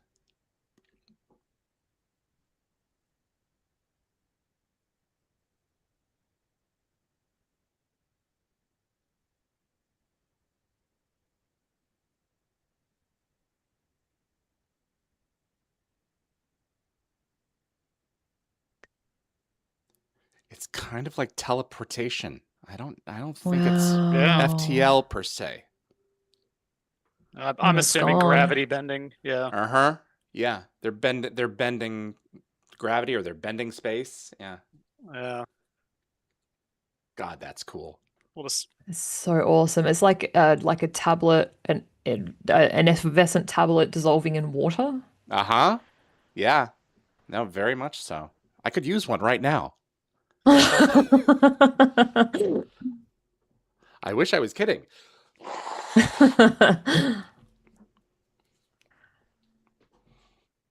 It's kind of like teleportation. I don't think it's Yeah. FTL per se. I'm it's assuming gone. gravity bending. Yeah. Uh-huh. Yeah. They're bending gravity, or they're bending space. Yeah. Yeah. God, that's cool. We'll just It's so awesome. It's like a tablet, an effervescent tablet dissolving in water. Uh-huh. Yeah. No, very much so. I could use one right now. I wish I was kidding.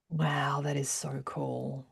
Wow, that is so cool.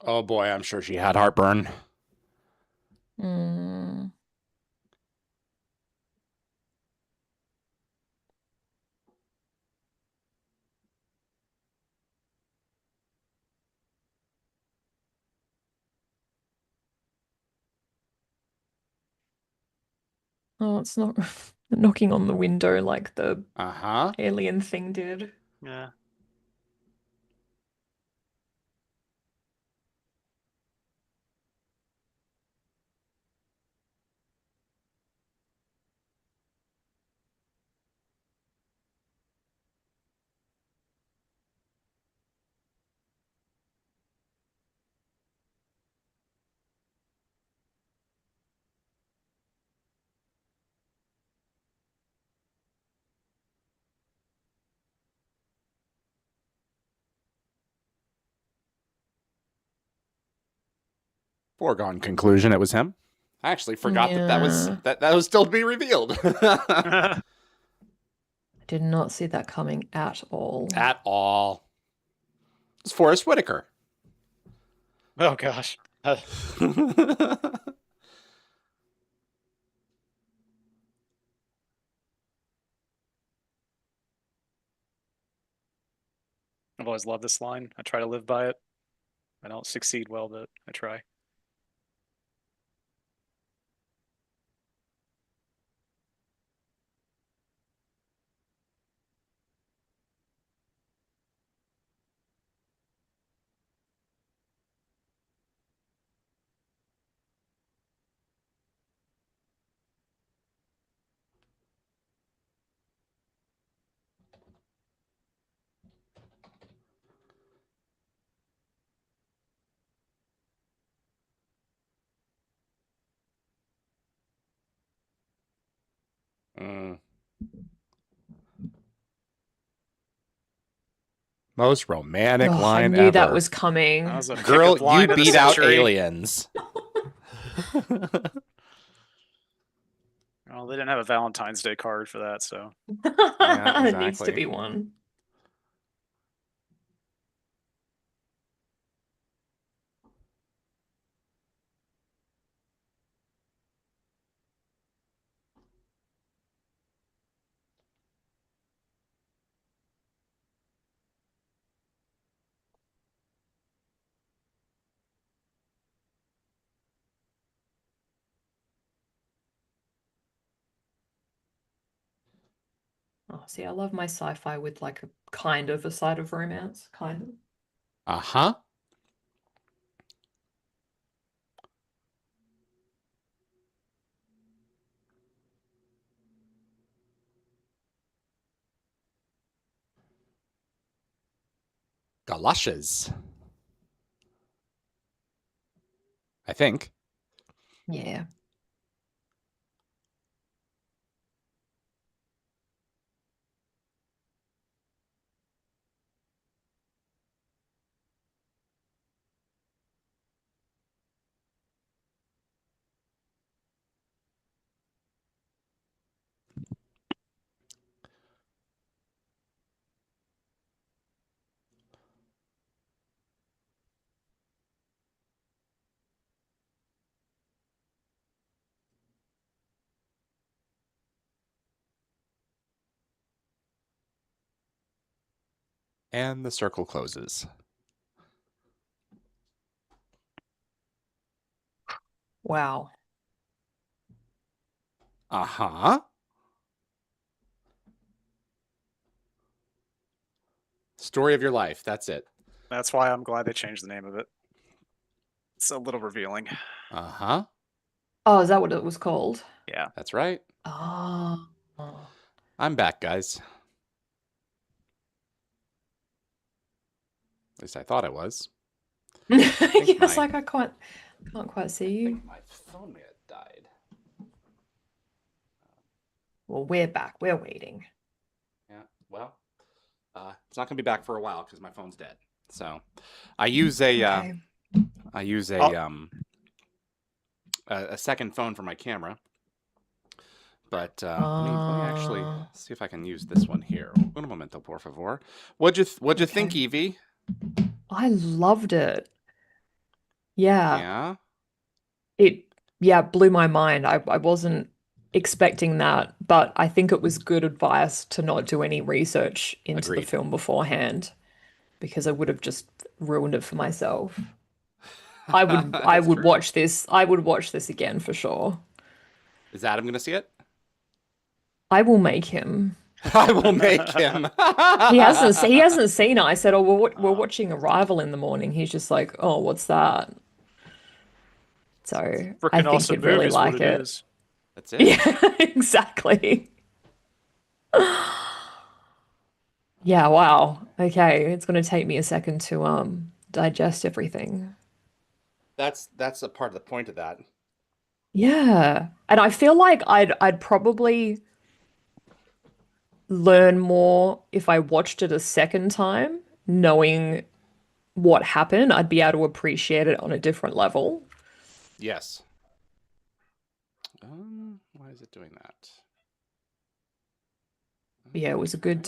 Oh boy, I'm sure she had heartburn. Mm. Oh, it's not knocking on the window like the Uh-huh. alien thing did. yeah. Foregone conclusion, it was him. I actually forgot that was Yeah. that was still to be revealed. I did not see that coming at all. At all. It's Forrest Whitaker. Oh gosh. I've always loved this line. I try to live by it. I don't succeed well, but I try. Mm. Most romantic Oh, I line knew ever. that was coming. That was a Girl, pickup line you of the beat out century. aliens. Well, they didn't have a Valentine's Day card for that, so. Yeah, It needs to exactly. be one. Oh, see, I love my sci-fi with like a kind of a side of romance, kind of. Uh-huh. Galoshes. I think. Yeah. And the circle closes. Wow. Uh-huh. Story of your life. That's it. That's why I'm glad they changed the name of it. It's a little revealing. Uh-huh. Oh, is that what it was called? Yeah. That's right. Oh. I'm back, guys. At least I thought I was. Yeah, it's my- like I can't quite see you. My phone may have died. Well, we're back. We're waiting. Yeah, well, it's not gonna be back for a while because my phone's dead. So, I use a Okay. a second phone for my camera. But let me actually see if I can use this one here. Un momento, por favor. What'd you think, Okay. Yvie? I loved it. Yeah. Yeah. It blew my mind. I wasn't expecting that, but I think it was good advice to not do any research into the Agreed. film beforehand because I would have just ruined it for myself. I would That's true. watch this. I would watch this again for sure. Is Adam gonna see it? I will make him. I will make him. He hasn't seen it. I said, "Oh, we're watching Arrival in the morning." He's just like, "Oh, what's that?" So I Freaking think awesome he'd really movie is what like it it. is. That's it. Yeah, exactly. Yeah, wow. Okay, it's gonna take me a second to digest everything. That's a part of the point of that. Yeah. And I feel like I'd probably learn more if I watched it a second time, knowing what happened. I'd be able to appreciate it on a different level. Yes. Why is it doing that? But yeah, it was a good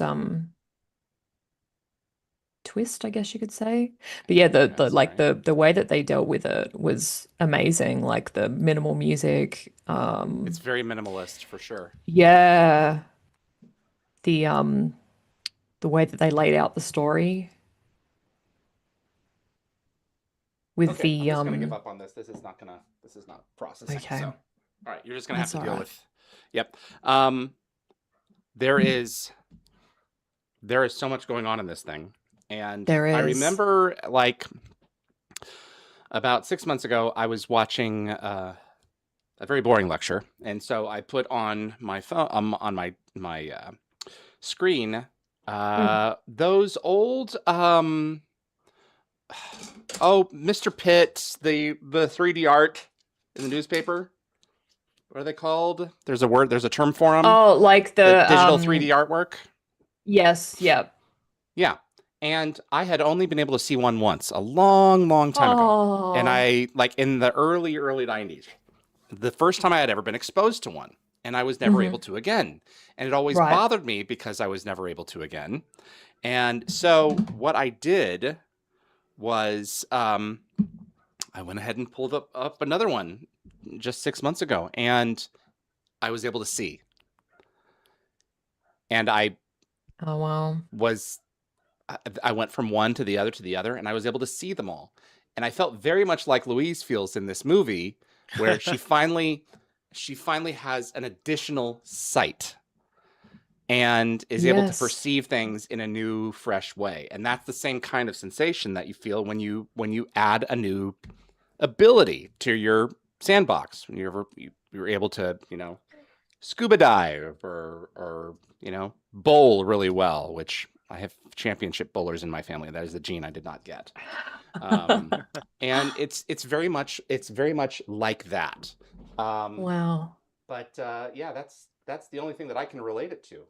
twist, I guess you could say. But yeah, the Yes, like right. the way that they dealt with it was amazing. Like the minimal music, It's very minimalist for sure. yeah, the um the way that they laid out the story with Okay, I'm the just gonna give up on this. This is not processing. okay, So, all right, you're just gonna have that's to all deal right. with. Yep. There is so much going on in this thing, and There I is. remember like about 6 months ago, I was watching a very boring lecture, and so I put on my phone on my screen Mm. those old oh, Mr. Pitt, the 3D art in the newspaper. What are they called? There's a term for them. Oh, like The the digital 3D artwork. yes, yep. Yeah. And I had only been able to see one once, a long, long time ago. And Oh. I, like in the early 90s, the first time I had ever been exposed to one. And I was never able Mhm. to again. And it always Right. bothered me because I was never able to again. And so what I did was I went ahead and pulled up another one just 6 months ago. And I was able to see. And Oh wow. I went from one to the other, and I was able to see them all. And I felt very much like Louise feels in this movie, where she finally has an additional sight and is able to Yes. perceive things in a new, fresh way. And that's the same kind of sensation that you feel when you add a new ability to your sandbox. When you're able to, scuba dive or bowl really well, which I have championship bowlers in my family. That is a gene I did not get. And it's very much like that. Wow. But yeah, that's the only thing that I can relate it to,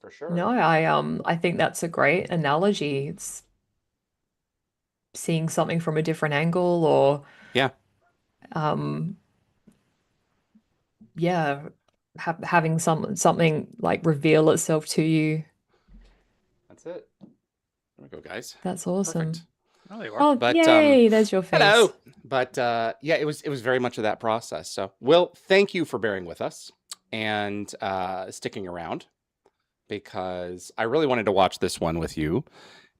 for No, sure. I think that's a great analogy. It's seeing something from a different angle or Yeah, um yeah, having something like reveal itself to you. that's it. There we go, guys. That's Perfect. awesome. Oh, there you are. Oh, But yay, there's your face. hello. But yeah, it was very much of that process. So, Will, thank you for bearing with us and sticking around, because I really wanted to watch this one with you,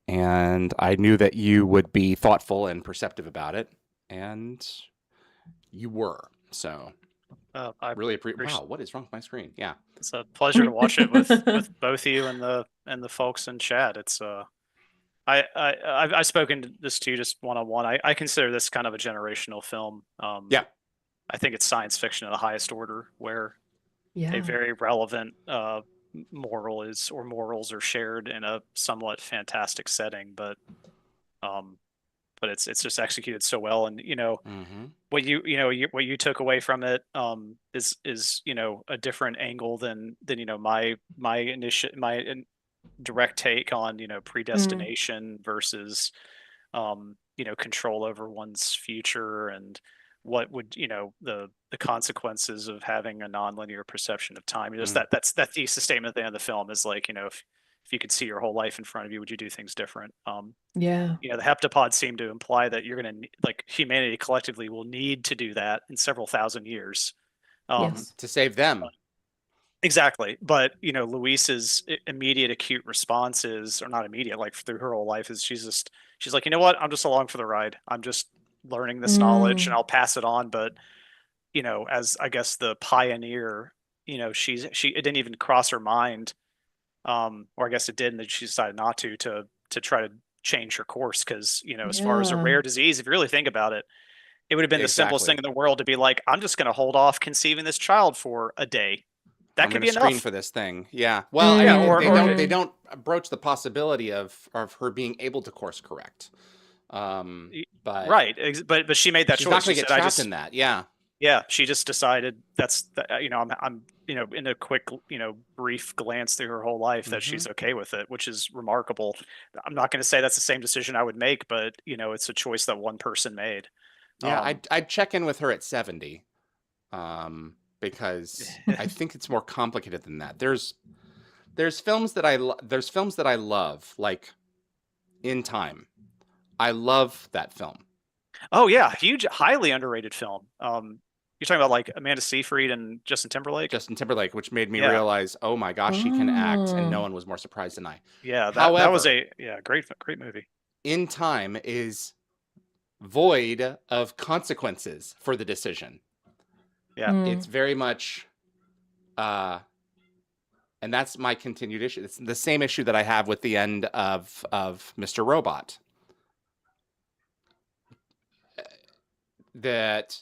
and I knew that you would be thoughtful and perceptive about it, and you were. So, I really appreciate. appreciate. Wow, what is wrong with my screen? Yeah. It's a pleasure to watch it with both of you and the folks in chat. It's I've spoken this to you just one on one. I consider this kind of a generational film. Yeah. I think it's science fiction of the highest order, where a Yeah. very relevant morals are shared in a somewhat fantastic setting, but it's just executed so well. And Mm-hmm. what you took away from it is a different angle than my initial direct take on Mm. predestination versus control over one's future, and what would the consequences of having a nonlinear perception of time. Just Mm. that thesis statement at the end of the film is like, if you could see your whole life in front of you, would you do things different? Yeah. The heptapods seem to imply that you're going to, like, humanity collectively will need to do that in several thousand years. Yes. To save them. Exactly. But, Luis's immediate acute response is, or not immediate, like through her whole life, is she's like, you know what? I'm just along for the ride. I'm just learning this knowledge and Mm. I'll pass it on. But, as I guess the pioneer, it didn't even cross her mind. Or I guess it did, and then she decided not to try to change her course. Cause, as far as a Yeah. rare disease, if you really think about it, it would have been the simplest thing Exactly. in the world to be like, I'm just going to hold off conceiving this child for a day. That I'm could going be to screen enough. for this thing. Yeah. Well, I Yeah, mean, or they Mm. don't broach the possibility of her being able to course correct. But right, but she made that she's not choice. She going to get said, trapped in that. Yeah. yeah, she just decided I'm in a quick brief glance through her whole life that Mm-hmm. she's okay with it, which is remarkable. I'm not going to say that's the same decision I would make, but it's a choice that one person made. Yeah. I'd check in with her at 70, because I think it's more complicated than that. There's films that I love, like In Time. I love that film. Oh yeah, huge, highly underrated film. You're talking about like Amanda Seyfried and Justin Timberlake. Justin Timberlake, which made me Yeah. realize, oh my gosh, she can act, and no Oh. one was more surprised than I. Yeah, that was However, a great movie. In Time is void of consequences for the decision. Yeah. Mm. It's very much, and that's my continued issue. It's the same issue that I have with the end of Mr. Robot. That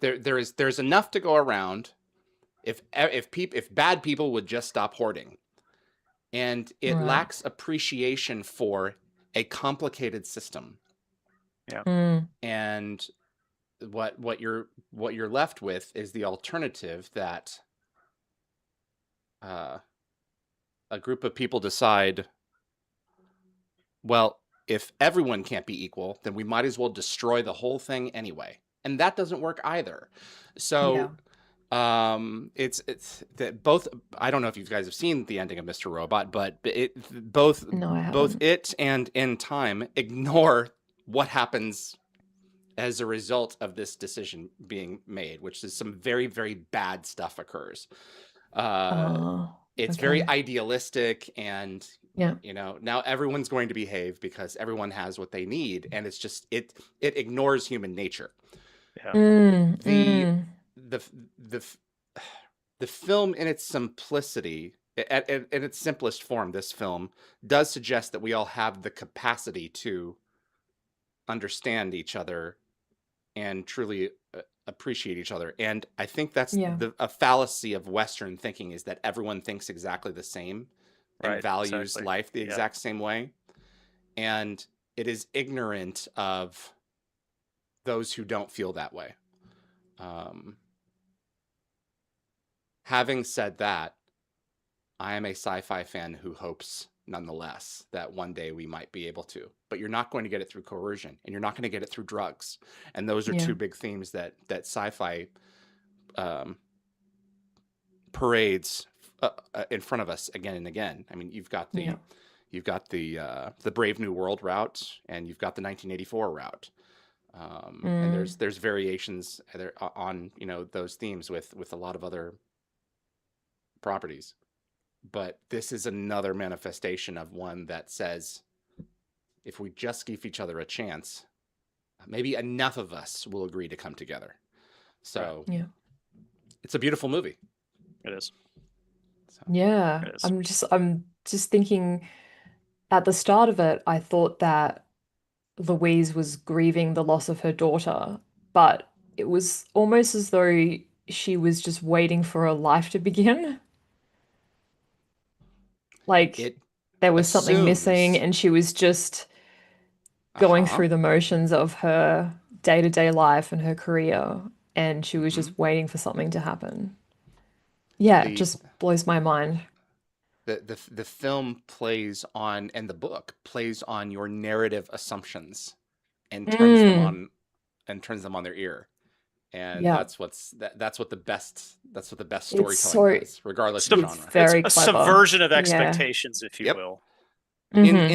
there's enough to go around if bad people would just stop hoarding, and it Right. lacks appreciation for a complicated system. Mm. And what you're left with is the alternative that a group of people decide, well, if everyone can't be equal, then we might as well destroy the whole thing anyway. And that doesn't work either. So it's that both, I don't know if you guys have seen the ending of Mr. Robot, but both No, I both haven't. it and In Time ignore what happens as a result of this decision being made, which is some very, very bad stuff occurs. It's very Okay. idealistic, and Yeah. now everyone's going to behave because everyone has what they need, and it's just it ignores human nature. Yeah. Mm. The Mm. the film in its simplicity, in its simplest form, this film does suggest that we all have the capacity to understand each other and truly appreciate each other. And I think that's Yeah. a fallacy of Western thinking, is that everyone thinks exactly the same and Right, values exactly. life the Yeah. exact same way. And it is ignorant of those who don't feel that way. Having said that, I am a sci-fi fan who hopes nonetheless that one day we might be able to, but you're not going to get it through coercion, and you're not going to get it through drugs. And those are Yeah. two big themes that sci-fi parades in front of us again and again. I mean, you've got the Brave New World route, and you've got the 1984 route. And there's variations on those themes with a lot of other properties. But this is another manifestation of one that says, if we just give each other a chance, maybe enough of us will agree to come together. So Yeah. it's a beautiful movie. It is. So, Yeah. It is. I'm just thinking, at the start of it, I thought that Louise was grieving the loss of her daughter, but it was almost as though she was just waiting for her life to begin. Like it there was something missing, assumes- and she was just going Uh-huh. through the motions of her day-to-day life and her career, and she was just waiting for something to happen. Yeah, it The- just blows my mind. The film plays on, and the book plays on, your narrative assumptions and turns them on their ear. And Yeah. that's what the best storytelling so- does, regardless It's of It's genre. very It's a clever. subversion of Yeah. expectations, if you Yep. will. Mhm.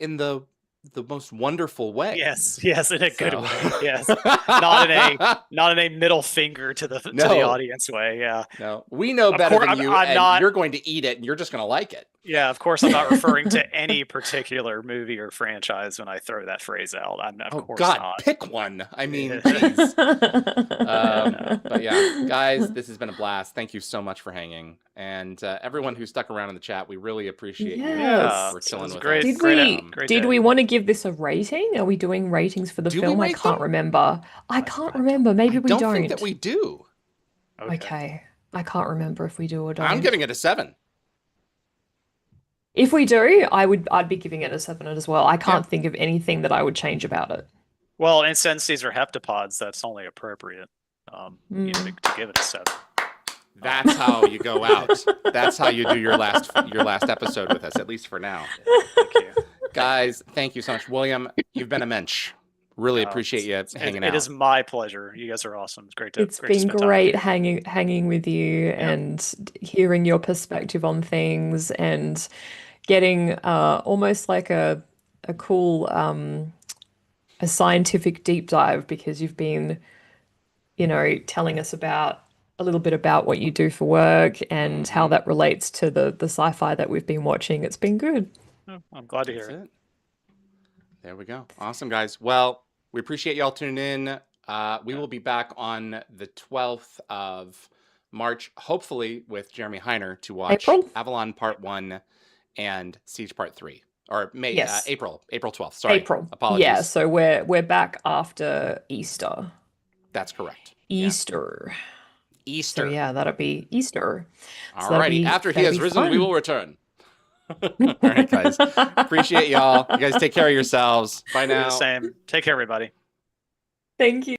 In the most wonderful way. Yes, in a good So- way. Yes, not in a middle finger to the No. audience way. Yeah, No, we know Of better course, than you, I'm and not- you're going to eat it, and you're just going to like it. yeah. Of course, I'm not referring to any particular movie or franchise when I throw that phrase out. Of Oh course God, not. pick one. I mean, Yeah. please. But yeah, guys, this has been a blast. Thank you so much for hanging, and everyone who stuck around in the chat, we really appreciate you Yes. for It chilling was with great. us. Great Did day. we want to give this a rating? Are we doing ratings for the Do we film? I rate can't them? remember. I can't remember. Maybe I we don't think that we do. Okay. I can't remember if we do or don't. I'm giving it a 7. If we do, I'd be giving it a 7 as well. I can't think of anything that I would change about it. Well, and since these are heptapods, that's only appropriate. To give it a 7. That's how you go out. That's how you do your last episode with us, at least for now. Thank you. Guys, thank you so much. William, you've been a mensch. Really appreciate you hanging out. It is my pleasure. You guys are awesome. It's great to. It's great to been spend time great with you. hanging with you and hearing your perspective on things and getting almost like a cool a scientific deep dive, because you've been, telling us about a little bit about what you do for work and how that relates to the sci-fi that we've been watching. It's been good. Oh, I'm glad to hear That's it. it. There we go. Awesome, guys. Well, we appreciate y'all tuning in. We will be back on the 12th of March, hopefully with Jeremy Heiner to watch April? Avalon Part 1 and Siege Part 3. Or May, Yes. April 12th. Sorry. April. Apologies. Yeah, so we're back after Easter. That's correct. Easter. Easter. So yeah, that'll be Easter. So Alrighty. After he that'll has be risen, we fun. will return. All right, guys. Appreciate y'all. You guys take care of yourselves. Bye Do now. the same. Take care, everybody. Thank you.